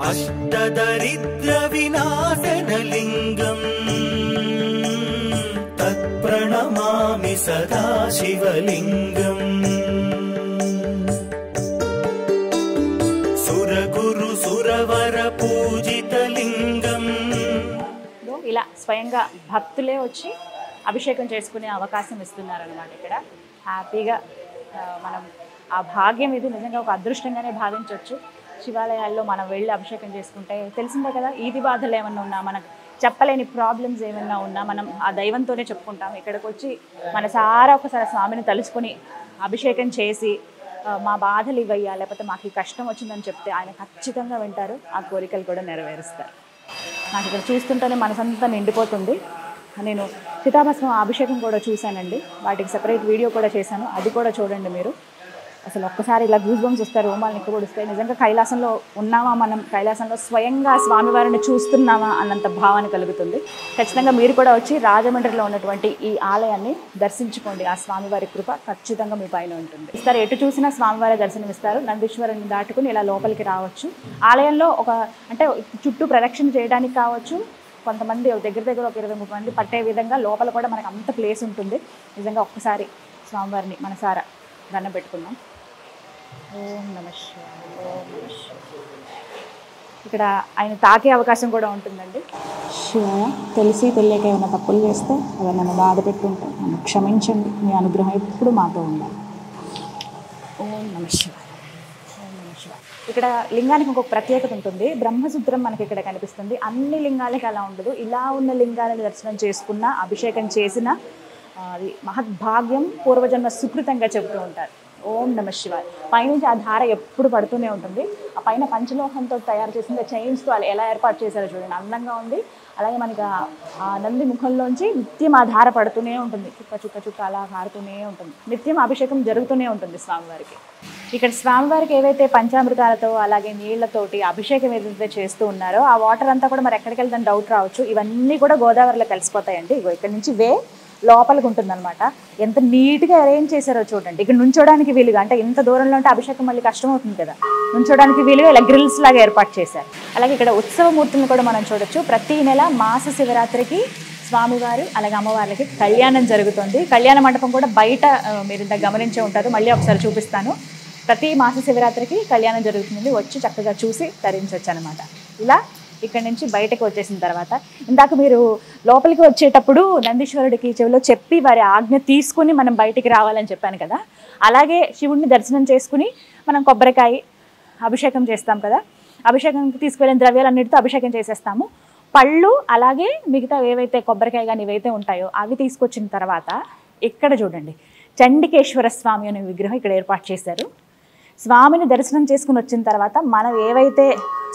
अष्टदरिद्रविनाशनलिङ्गम् तत्प्रणमामि सदा शिवलिङ्गम् सुरगुरु सुरवर पूजितलिङ्गम् ఇలా స్వయంగా భక్తులే వచ్చి అభిషేకం చేసుకునే అవకాశం ఇస్తున్నారనమాట. ఇక్కడ హ్యాపీగా మనం ఆ భాగ్యం ఇది నిజంగా ఒక అదృష్టంగానే భావించవచ్చు. శివాలయాల్లో మనం వెళ్ళి అభిషేకం చేసుకుంటే తెలిసిందే కదా, ఈది బాధలు ఏమన్నా ఉన్నా, మనకు చెప్పలేని ప్రాబ్లమ్స్ ఏమన్నా ఉన్నా మనం ఆ దైవంతోనే చెప్పుకుంటాం. ఇక్కడికి వచ్చి మనసారా ఒకసారి స్వామిని తలుచుకొని అభిషేకం చేసి మా బాధలు ఇవయ్యా, లేకపోతే మాకు ఈ కష్టం వచ్చిందని చెప్తే ఆయన ఖచ్చితంగా వింటారు, ఆ కోరికలు కూడా నెరవేరుస్తారు. నాకు ఇక్కడ చూస్తుంటేనే మనసంతా నిండిపోతుంది. నేను చితాభస్మం అభిషేకం కూడా చూశానండి, వాటికి సెపరేట్ వీడియో కూడా చేశాను, అది కూడా చూడండి మీరు. అసలు ఒక్కసారి ఇలా గూస్ బంప్స్ వస్తారు, రోమాలు నిక్కబొడుస్తాయి. నిజంగా కైలాసంలో ఉన్నామా, మనం కైలాసంలో స్వయంగా స్వామివారిని చూస్తున్నామా అన్నంత భావన కలుగుతుంది. ఖచ్చితంగా మీరు కూడా వచ్చి రాజమండ్రిలో ఉన్నటువంటి ఈ ఆలయాన్ని దర్శించుకోండి. ఆ స్వామివారి కృప ఖచ్చితంగా మీ పైన ఉంటుంది. ఇస్తారు ఎటు చూసినా స్వామివారి దర్శనం ఇస్తారు. నందీశ్వరుని దాటుకుని ఇలా లోపలికి రావచ్చు. ఆలయంలో అంటే చుట్టూ ప్రదక్షిణ చేయడానికి కావచ్చు, కొంతమంది దగ్గర ఒక 20-30 మంది పట్టే విధంగా లోపల కూడా మనకు అంత ప్లేస్ ఉంటుంది. నిజంగా ఒక్కసారి స్వామివారిని మనసారా దండం పెట్టుకుందాం. ఓం నమః శివాయ ఓం నమః శివాయ. ఇక్కడ ఆయన తాకే అవకాశం కూడా ఉంటుందండి. శివాయ, తెలిసి తెలియక ఏమైనా తప్పులు చేస్తే అవి నన్ను బాధ పెట్టుంటే నన్ను క్షమించండి, మీ అనుగ్రహం ఎప్పుడు మాతో ఉండాలి. ఓం నమః శివాయ ఓం నమః శివాయ. ఇక్కడ లింగానికి ఇంకొక ప్రత్యేకత ఉంటుంది. బ్రహ్మసూత్రం మనకి ఇక్కడ కనిపిస్తుంది. అన్ని లింగాలకి అలా ఉండదు. ఇలా ఉన్న లింగాలను దర్శనం చేసుకున్న, అభిషేకం చేసిన అది మహద్భాగ్యం, పూర్వజన్మ సుకృతంగా చెబుతూ ఉంటారు. ఓం నమః శివాయ. పైనుంచి ఆ ధార ఎప్పుడు పడుతూనే ఉంటుంది. ఆ పైన పంచలోహంతో తయారు చేసిన చైన్స్తో ఎలా ఏర్పాటు చేశారో చూడండి, అందంగా ఉంది. అలాగే మనకి ఆ నంది ముఖంలోంచి నిత్యం ఆ ధార పడుతూనే ఉంటుంది, చుక్క చుక్క చుక్క అలా కారుతూనే ఉంటుంది. నిత్యం అభిషేకం జరుగుతూనే ఉంటుంది స్వామివారికి. ఇక్కడ స్వామివారికి ఏవైతే పంచామృతాలతో అలాగే నీళ్లతోటి అభిషేకం ఏదైతే చేస్తూ ఉన్నారో ఆ వాటర్ అంతా కూడా మరి ఎక్కడికి వెళ్తాను డౌట్ రావచ్చు. ఇవన్నీ కూడా గోదావరిలో కలిసిపోతాయండి. ఇగో ఇక్కడ నుంచి లోపలికి ఉంటుందన్నమాట. ఎంత నీట్గా అరేంజ్ చేశారో చూడండి. ఇక్కడ నుంచోడానికి వీలుగా, అంటే ఇంత దూరంలో ఉంటే అభిషేకం మళ్ళీ కష్టం అవుతుంది కదా, నుంచోడానికి వీలుగా ఇలా గ్రిల్స్ లాగా ఏర్పాటు చేశారు. అలాగే ఇక్కడ ఉత్సవమూర్తులను కూడా మనం చూడొచ్చు. ప్రతి నెల మాస శివరాత్రికి స్వామివారు అలాగే అమ్మవార్లకి కళ్యాణం జరుగుతుంది. కళ్యాణ మండపం కూడా బయట మీరు ఇంత గమనించే ఉంటారు, మళ్ళీ ఒకసారి చూపిస్తాను. ప్రతి మాస శివరాత్రికి కళ్యాణం జరుగుతుంది, వచ్చి చక్కగా చూసి తరించవచ్చు అనమాట. ఇలా ఇక్కడ నుంచి బయటకు వచ్చేసిన తర్వాత ఇందాక మీరు లోపలికి వచ్చేటప్పుడు నందీశ్వరుడికి చెవిలో చెప్పి వారి ఆజ్ఞ తీసుకుని మనం బయటికి రావాలని చెప్పాను కదా, అలాగే శివుడిని దర్శనం చేసుకుని మనం కొబ్బరికాయ అభిషేకం చేస్తాం కదా, అభిషేకంకి తీసుకువెళ్ళిన ద్రవ్యాలన్నిటితో అభిషేకం చేసేస్తాము. పళ్ళు అలాగే మిగతా ఏవైతే కొబ్బరికాయ కానీ ఇవైతే ఉంటాయో అవి తీసుకొచ్చిన తర్వాత ఇక్కడ చూడండి చండికేశ్వర స్వామి అనే విగ్రహం ఇక్కడ ఏర్పాటు చేశారు. స్వామిని దర్శనం చేసుకుని వచ్చిన తర్వాత మనం ఏవైతే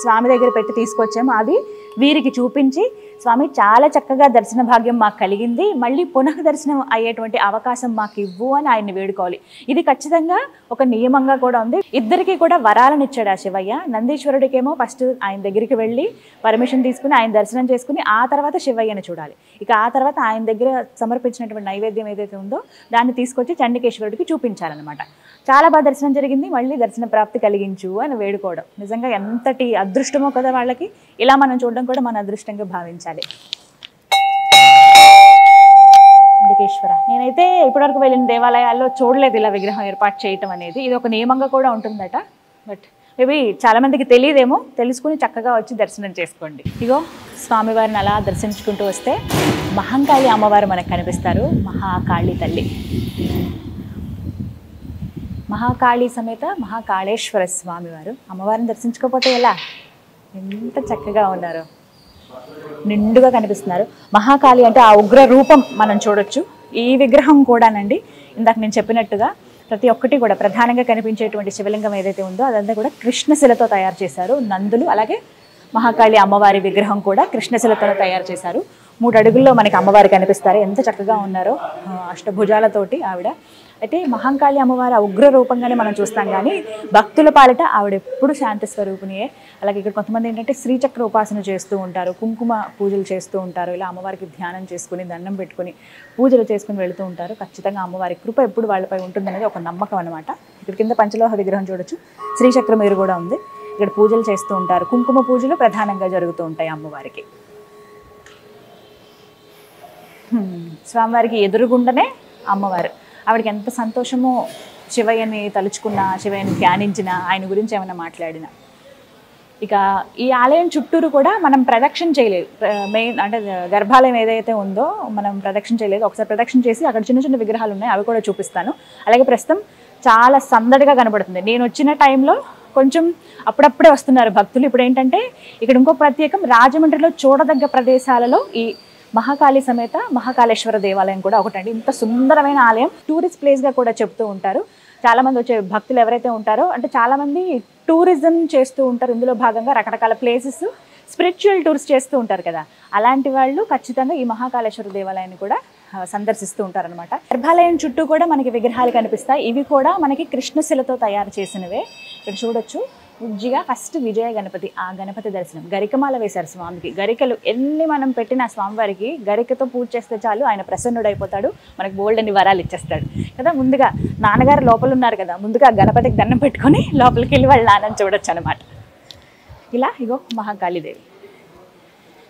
స్వామి దగ్గర పెట్టి తీసుకొచ్చామో అవి వీరికి చూపించి, స్వామి చాలా చక్కగా దర్శన భాగ్యం మాకు కలిగింది, మళ్ళీ పునః దర్శనం అయ్యేటువంటి అవకాశం మాకు ఇవ్వు అని ఆయన్ని వేడుకోవాలి. ఇది ఖచ్చితంగా ఒక నియమంగా కూడా ఉంది. ఇద్దరికి కూడా వరాలను ఇచ్చాడు ఆ శివయ్య. నందీశ్వరుడికేమో ఫస్ట్ ఆయన దగ్గరికి వెళ్ళి పర్మిషన్ తీసుకుని ఆయన దర్శనం చేసుకుని ఆ తర్వాత శివయ్యని చూడాలి. ఇక ఆ తర్వాత ఆయన దగ్గర సమర్పించినటువంటి నైవేద్యం ఏదైతే ఉందో దాన్ని తీసుకొచ్చి చండికేశ్వరుడికి చూపించాలన్నమాట. చాలా బాగా దర్శనం జరిగింది, మళ్ళీ దర్శన ప్రాప్తి కలిగించు అని వేడుకోవడం నిజంగా ఎంతటి అదృష్టమో కదా వాళ్ళకి. ఇలా మనం చూడడం కూడా మన అదృష్టంగా భావించాలి. చండికేశ్వర నేనైతే ఇప్పటివరకు వెళ్ళిన దేవాలయాల్లో చూడలేదు ఇలా విగ్రహం ఏర్పాటు చేయటం అనేది. ఇది ఒక నియమంగా కూడా ఉంటుందట. బట్ మేబీ చాలా మందికి తెలియదేమో, తెలుసుకుని చక్కగా వచ్చి దర్శనం చేసుకోండి. ఇగో స్వామివారిని అలా దర్శించుకుంటూ వస్తే మహంకాళి అమ్మవారు మనకు కనిపిస్తారు. మహాకాళి తల్లి, మహాకాళి సమేత మహాకాళేశ్వర స్వామివారు. అమ్మవారిని దర్శించుకోకపోతే ఎలా, ఎంత చక్కగా ఉన్నారు, నిండుగా కనిపిస్తున్నారు. మహాకాళి అంటే ఆ ఉగ్ర రూపం మనం చూడొచ్చు. ఈ విగ్రహం కూడానండి ఇందాక నేను చెప్పినట్టుగా ప్రతి ఒక్కటి కూడా ప్రధానంగా కనిపించేటువంటి శివలింగం ఏదైతే ఉందో అదంతా కూడా కృష్ణశిలతో తయారు చేశారు. నందులు అలాగే మహాకాళి అమ్మవారి విగ్రహం కూడా కృష్ణశిలతో తయారు చేశారు. 3 అడుగుల్లో మనకి అమ్మవారు కనిపిస్తారు, ఎంత చక్కగా ఉన్నారో అష్టభుజాలతోటి ఆవిడ. అయితే మహంకాళి అమ్మవారి ఆ ఉగ్ర రూపంగానే మనం చూస్తాం, కానీ భక్తుల పాలిట ఆవిడ ఎప్పుడు శాంతి స్వరూపిణియే. అలాగే ఇక్కడ కొంతమంది ఏంటంటే శ్రీచక్ర ఉపాసన చేస్తూ ఉంటారు, కుంకుమ పూజలు చేస్తూ ఉంటారు. ఇలా అమ్మవారికి ధ్యానం చేసుకుని దండం పెట్టుకుని పూజలు చేసుకుని వెళుతూ ఉంటారు. ఖచ్చితంగా అమ్మవారి కృప ఎప్పుడు వాళ్ళపై ఉంటుందనేది ఒక నమ్మకం అనమాట. ఇక్కడ కింద పంచలోహ విగ్రహం చూడొచ్చు, శ్రీచక్ర మీరు కూడా ఉంది. ఇక్కడ పూజలు చేస్తూ ఉంటారు, కుంకుమ పూజలు ప్రధానంగా జరుగుతూ ఉంటాయి అమ్మవారికి. స్వామివారికి ఎదురుగుండనే అమ్మవారు. ఆవిడకి ఎంత సంతోషమో శివయ్యని తలుచుకున్నా, శివయ్యని ధ్యానించినా, ఆయన గురించి ఏమైనా మాట్లాడినా. ఇక ఈ ఆలయం చుట్టూరు కూడా మనం ప్రదక్షిణ చేయలేదు. మెయిన్ అంటే గర్భాలయం ఏదైతే ఉందో మనం ప్రదక్షిణ చేయలేదు. ఒకసారి ప్రదక్షిణ చేసి అక్కడ చిన్న చిన్న విగ్రహాలు ఉన్నాయి, అవి కూడా చూపిస్తాను. అలాగే ప్రస్తుతం చాలా సందడిగా కనబడుతుంది. నేను వచ్చిన టైంలో కొంచెం అప్పుడప్పుడే వస్తున్నారు భక్తులు. ఇప్పుడు ఏంటంటే ఇక్కడ ఇంకో ప్రత్యేకం, రాజమండ్రిలో చూడదగ్గ ప్రదేశాలలో ఈ మహాకాళి సమేత మహాకాళేశ్వర దేవాలయం కూడా ఒకటండి. ఇంత సుందరమైన ఆలయం, టూరిస్ట్ ప్లేస్గా కూడా చెప్తూ ఉంటారు. చాలామంది వచ్చే భక్తులు ఎవరైతే ఉంటారో, అంటే చాలామంది టూరిజం చేస్తూ ఉంటారు. ఇందులో భాగంగా రకరకాల ప్లేసెస్ స్పిరిచువల్ టూర్స్ చేస్తూ ఉంటారు కదా, అలాంటి వాళ్ళు ఖచ్చితంగా ఈ మహాకాళేశ్వర దేవాలయాన్ని కూడా సందర్శిస్తూ ఉంటారనమాట. గర్భాలయం చుట్టూ కూడా మనకి విగ్రహాలు కనిపిస్తాయి. ఇవి కూడా మనకి కృష్ణశిలతో తయారు చేసినవే. ఇక్కడ చూడొచ్చు ఉజ్జిగా ఫస్ట్ విజయ గణపతి, ఆ గణపతి దర్శనం. గరికమాల వేశారు స్వామికి. గరికలు ఎన్ని మనం పెట్టిన స్వామివారికి గరికతో పూజ చేస్తే చాలు ఆయన ప్రసన్నుడైపోతాడు, మనకు బోల్డ్ అని వరాలు ఇచ్చేస్తాడు కదా. ముందుగా నాన్నగారు లోపల ఉన్నారు కదా, ముందుగా గణపతికి దండం పెట్టుకొని లోపలికి వెళ్ళి వాళ్ళ నాన్నని చూడొచ్చు అనమాట. ఇలా ఇగో మహాకాళీదేవి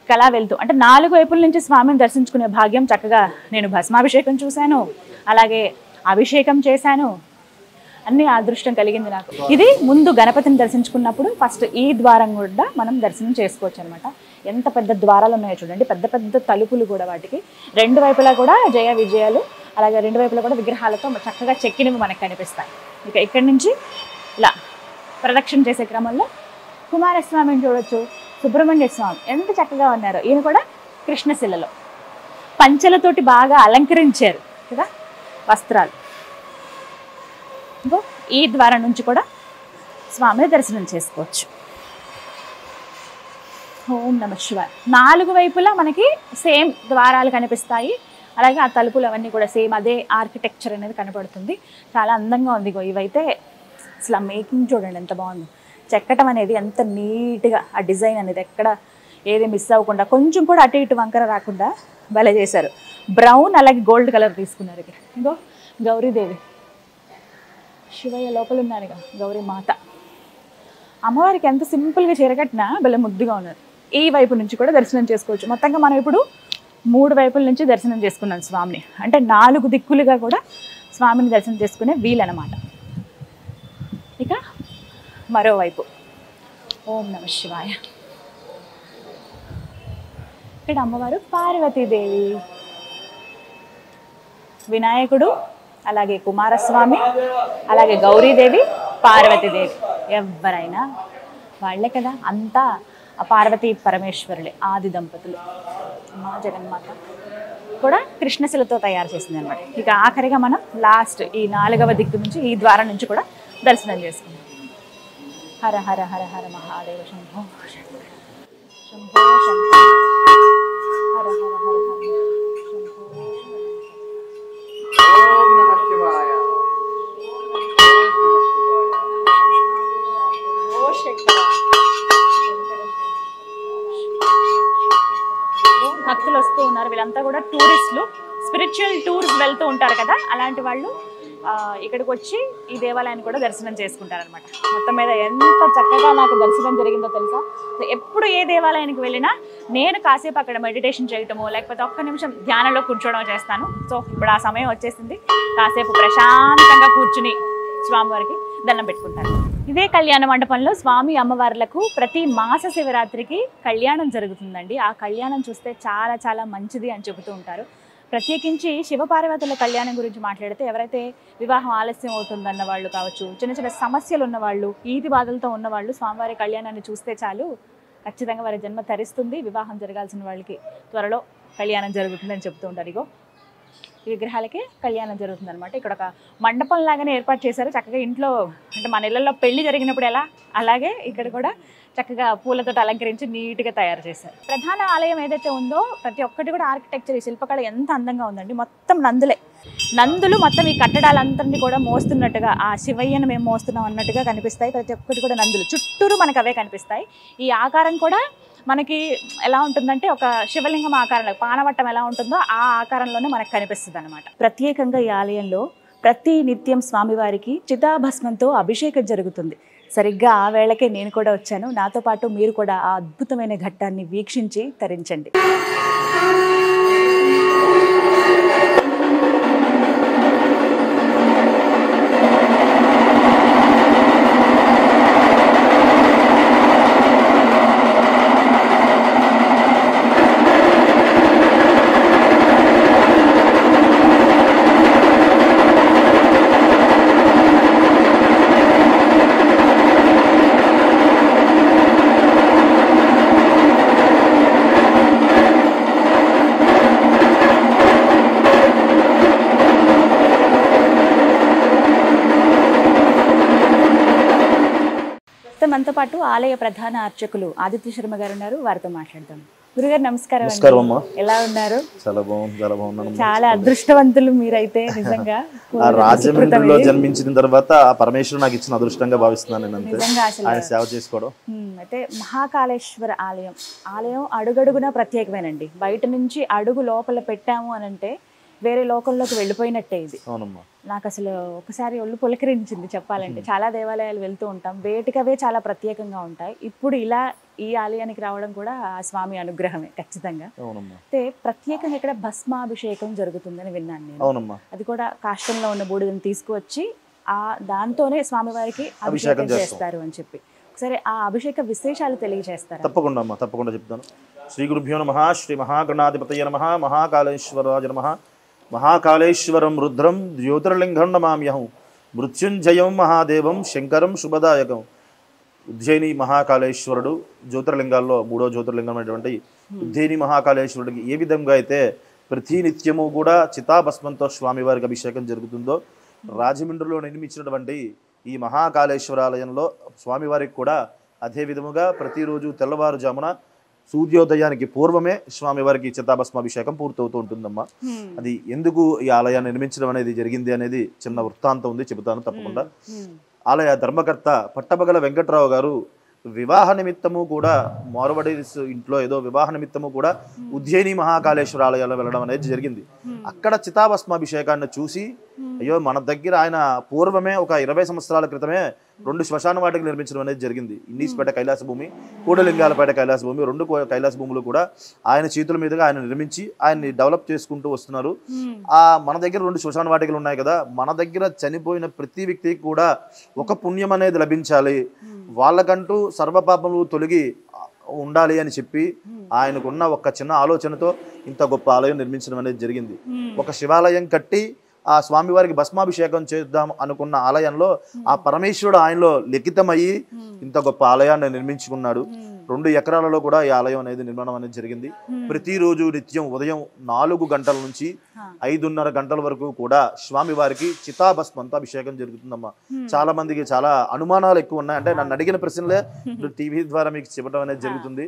కళా వెళ్తూ, అంటే 4 వైపుల నుంచి స్వామిని దర్శించుకునే భాగ్యం చక్కగా నేను భస్మాభిషేకం చూశాను, అలాగే అభిషేకం చేశాను, అన్ని అదృష్టం కలిగింది నాకు. ఇది ముందు గణపతిని దర్శించుకున్నప్పుడు ఫస్ట్ ఈ ద్వారం కూడా మనం దర్శనం చేసుకోవచ్చు అనమాట. ఎంత పెద్ద ద్వారాలు ఉన్నాయో చూడండి, పెద్ద పెద్ద తలుపులు కూడా వాటికి. 2 వైపులా కూడా జయ విజయాలు, అలాగే 2 వైపులా కూడా విగ్రహాలతో చక్కగా చెక్కినవి మనకు కనిపిస్తాయి. ఇక ఇక్కడి నుంచి ఇలా ప్రదక్షిణ చేసే క్రమంలో కుమారస్వామిని చూడొచ్చు, సుబ్రహ్మణ్య స్వామి ఎంత చక్కగా ఉన్నారో. ఈయన కూడా కృష్ణశిలలో పంచెలతోటి బాగా అలంకరించారు కదా వస్త్రాలు. ఈ ద్వారం నుంచి కూడా స్వామిని దర్శనం చేసుకోవచ్చు. ఓం నమః శివాయ. 4 వైపులా మనకి సేమ్ ద్వారాలు కనిపిస్తాయి. అలాగే ఆ తలుపులు అవన్నీ కూడా సేమ్ అదే ఆర్కిటెక్చర్ అనేది కనబడుతుంది. చాలా అందంగా ఉంది. ఇవైతే అసలు ఆ మేకింగ్ చూడండి ఎంత బాగుంది. చెక్కటం అనేది ఎంత నీట్గా, ఆ డిజైన్ అనేది ఎక్కడ ఏది మిస్ అవ్వకుండా, కొంచెం కూడా అటు ఇటు వంకర రాకుండా భలే చేశారు. బ్రౌన్ అలాగే గోల్డ్ కలర్ తీసుకున్నారు. ఇక్కడ ఇంకో గౌరీదేవి, శివయ్య లోపల ఉన్నారుగా, గౌరీ మాత. అమ్మవారికి ఎంత సింపుల్గా చీరకట్టినా భలే ముద్దుగా ఉన్నారు. ఈ వైపు నుంచి కూడా దర్శనం చేసుకోవచ్చు. మొత్తంగా మనం ఇప్పుడు 3 వైపుల నుంచి దర్శనం చేసుకున్నాం స్వామిని. అంటే 4 దిక్కులుగా కూడా స్వామిని దర్శనం చేసుకునే వీలన్నమాట. ఇక మరోవైపు ఓం నమ శివాయ. ఇక్కడ అమ్మవారు పార్వతీదేవి, వినాయకుడు, అలాగే కుమారస్వామి, అలాగే గౌరీదేవి, పార్వతీదేవి. ఎవరైనా వాళ్ళే కదా, అంతా ఆ పార్వతీ పరమేశ్వరులే ఆది దంపతులు. మా జగన్మాత కూడా కృష్ణశిలతో తయారు చేసింది అనమాట. ఇక ఆఖరిగా మనం లాస్ట్ ఈ 4వ దిక్కు నుంచి, ఈ ద్వారం నుంచి కూడా దర్శనం చేసుకున్నాం. హర హర హర హర మహాదేవ శంభో శంకర శంభో శంకర హర హర హర హర శంభో ఓం నమః శివాయ. ఓ శంకర. భక్తులు వస్తూ ఉన్నారు. వీళ్ళంతా కూడా టూరిస్టులు, స్పిరిచువల్ టూర్స్ వెళ్తూ ఉంటారు కదా, అలాంటి వాళ్ళు ఇక్కడికి వచ్చి ఈ దేవాలయాన్ని కూడా దర్శనం చేసుకుంటారనమాట. మొత్తం మీద ఎంత చక్కగా నాకు దర్శనం జరిగిందో తెలుసా. ఎప్పుడు ఏ దేవాలయానికి వెళ్ళినా నేను కాసేపు అక్కడ మెడిటేషన్ చేయటము, లేకపోతే ఒక్క నిమిషం ధ్యానంలో కూర్చోవడం చేస్తాను. సో ఇప్పుడు ఆ సమయం వచ్చేసింది. కాసేపు ప్రశాంతంగా కూర్చుని స్వామివారికి దండం పెట్టుకుంటాను. ఇదే కళ్యాణ మండపంలో స్వామి అమ్మవార్లకు ప్రతి మాస శివరాత్రికి కళ్యాణం జరుగుతుందండి. ఆ కళ్యాణం చూస్తే చాలా చాలా మంచిది అని చెబుతూ ఉంటారు. ప్రత్యేకించి శివపార్వతుల కళ్యాణం గురించి మాట్లాడితే, ఎవరైతే వివాహం ఆలస్యం అవుతుందన్న వాళ్ళు కావచ్చు, చిన్న చిన్న సమస్యలు ఉన్నవాళ్ళు, ఈతి బాధలతో ఉన్నవాళ్ళు స్వామివారి కళ్యాణాన్ని చూస్తే చాలు, ఖచ్చితంగా వారి జన్మ తరిస్తుంది. వివాహం జరగాల్సిన వాళ్ళకి త్వరలో కళ్యాణం జరుగుతుందని చెప్తూ ఉంటారు. ఇగో ఈ విగ్రహాలకే కళ్యాణం జరుగుతుంది అనమాట. ఇక్కడ ఒక మండపం లాగానే ఏర్పాటు చేశారు. చక్కగా ఇంట్లో అంటే మన ఇళ్లలో పెళ్లి జరిగినప్పుడు ఎలా, అలాగే ఇక్కడ కూడా చక్కగా పూలతో అలంకరించి నీట్గా తయారు చేశారు. ప్రధాన ఆలయం ఏదైతే ఉందో ప్రతి ఒక్కటి కూడా ఆర్కిటెక్చర్, ఈ శిల్పకళ ఎంత అందంగా ఉందండి. మొత్తం నందులు మొత్తం ఈ కట్టడాలందరినీ కూడా మోస్తున్నట్టుగా, ఆ శివయ్యను మేము మోస్తున్నాం అన్నట్టుగా కనిపిస్తాయి. ప్రతి ఒక్కటి కూడా నందులు చుట్టూరు మనకు అవే కనిపిస్తాయి. ఈ ఆకారం కూడా మనకి ఎలా ఉంటుందంటే ఒక శివలింగం ఆకారంలో, పానవట్టం ఎలా ఉంటుందో ఆ ఆకారంలోనే మనకు కనిపిస్తుంది అనమాట. ప్రత్యేకంగా ఈ ఆలయంలో ప్రతి నిత్యం స్వామివారికి చితాభస్మంతో అభిషేకం జరుగుతుంది. సరిగ్గా ఆ వేళకే నేను కూడా వచ్చాను. నాతో పాటు మీరు కూడా ఆ అద్భుతమైన ఘట్టాన్ని వీక్షించి తరించండి. మనతో పాటు ఆలయ ప్రధాన అర్చకులు ఆదిత్య శర్మ గారు ఉన్నారు. వారితో మాట్లాడదాం. గురుగారు నమస్కారం. ఎలా ఉన్నారు? చాలా బాగున్నాను. చాలా అదృష్టవంతులు మీరైతే నిజంగా. రాజమండ్రిలో జన్మించిన తర్వాత ఆ పరమేశ్వరుడు నాకు ఇచ్చిన అదృష్టంగా భావిస్తున్నాను నేను. అంతే, ఆయన సేవ చేసుకోవడం. అయితే మహాకాళేశ్వర ఆలయం అడుగడుగునా ప్రత్యేకమేనండి. బయట నుంచి అడుగు లోపల పెట్టాము అని అంటే వేరే లోకంలోకి వెళ్ళిపోయినట్టే ఇది. నాకు అసలు ఒకసారి ఒళ్ళు పులకరించింది చెప్పాలంటే. చాలా దేవాలయాలు వెళ్తూ ఉంటాం, వేటికవే చాలా ప్రత్యేకంగా ఉంటాయి. ఇప్పుడు ఇలా ఈ ఆలయానికి రావడం కూడా ఆ స్వామి అనుగ్రహమే ఖచ్చితంగా. అయితే ప్రత్యేకంగా ఇక్కడ భస్మాభిషేకం జరుగుతుందని విన్నాను నేను. అది కూడా కాష్టంలో ఉన్న బూడిదని తీసుకువచ్చి దాంతోనే స్వామివారికి అభిషేకం చేస్తారు అని చెప్పి, ఒకసారి ఆ అభిషేక విశేషాలు తెలియజేస్తారు. తప్పకుండా చెప్తాను. శ్రీ గురుభ్యో నమః. శ్రీ మహాగణాధిపతయే నమః. మహాకాళేశ్వరాయ నమః. మహాకాళేశ్వరం రుద్రం జ్యోతిర్లింగం నమామ్యహం. మృత్యుంజయం మహాదేవం శంకరం శుభదాయకం. ఉజ్జయిని మహాకాళేశ్వరుడు జ్యోతిర్లింగాల్లో 3వ జ్యోతిర్లింగం అనేటువంటి ఉజ్జయిని మహాకాళేశ్వరుడికి ఏ విధంగా అయితే ప్రతినిత్యము కూడా చితాభస్మంతో స్వామివారికి అభిషేకం జరుగుతుందో, రాజమండ్రిలో నిర్మించినటువంటి ఈ మహాకాళేశ్వరాలయంలో స్వామివారికి కూడా అదే విధముగా ప్రతిరోజు తెల్లవారుజామున సూర్యోదయానికి పూర్వమే స్వామివారికి చితాభస్మాభిషేకం పూర్తవుతూ ఉంటుందమ్మా. అది ఎందుకు ఈ ఆలయాన్ని నిర్మించడం అనేది జరిగింది అనేది చిన్న వృత్తాంతం ఉంది, చెబుతాను తప్పకుండా. ఆలయ ధర్మకర్త పట్టబగల వెంకట్రావు గారు వివాహ నిమిత్తము కూడా మార్వడి ఇంట్లో ఏదో వివాహ నిమిత్తము కూడా ఉజ్జయిని మహాకాళేశ్వర ఆలయాల్లో వెళ్ళడం అనేది జరిగింది. అక్కడ చితాభస్మాభిషేకాన్ని చూసి అయ్యో మన దగ్గర ఆయన పూర్వమే ఒక 20 సంవత్సరాల క్రితమే 2 శ్మశాన వాటికలు నిర్మించడం అనేది జరిగింది. ఇండీస్పేట కైలాస భూమి, కూడలింగాలపేట కైలాస భూమి, 2 కైలాస భూములు కూడా ఆయన చేతుల మీదుగా ఆయన నిర్మించి ఆయన్ని డెవలప్ చేసుకుంటూ వస్తున్నారు. మన దగ్గర 2 శ్మశాన వాటికలు ఉన్నాయి కదా, మన దగ్గర చనిపోయిన ప్రతి వ్యక్తికి కూడా ఒక పుణ్యం అనేది లభించాలి, వాళ్ళకంటూ సర్వపాపములు తొలగి ఉండాలి అని చెప్పి ఆయనకున్న ఒక చిన్న ఆలోచనతో ఇంత గొప్ప ఆలయం నిర్మించడం అనేది జరిగింది. ఒక శివాలయం కట్టి ఆ స్వామివారికి భస్మాభిషేకం చేద్దాం అనుకున్న ఆలయంలో ఆ పరమేశ్వరుడు ఆయనలో లిఖితమయ్యి ఇంత గొప్ప ఆలయాన్ని నిర్మించుకున్నాడు. 2 ఎకరాలలో కూడా ఈ ఆలయం అనేది నిర్మాణం అనేది జరిగింది. ప్రతిరోజు నిత్యం ఉదయం 4 గంటల నుంచి 5:30 గంటల వరకు కూడా స్వామివారికి చితాభస్మంతో అభిషేకం జరుగుతుందమ్మా. చాలా మందికి చాలా అనుమానాలు ఎక్కువ ఉన్నాయి. అంటే నన్ను అడిగిన ప్రశ్నలే టీవీ ద్వారా మీకు చెప్పడం అనేది జరుగుతుంది.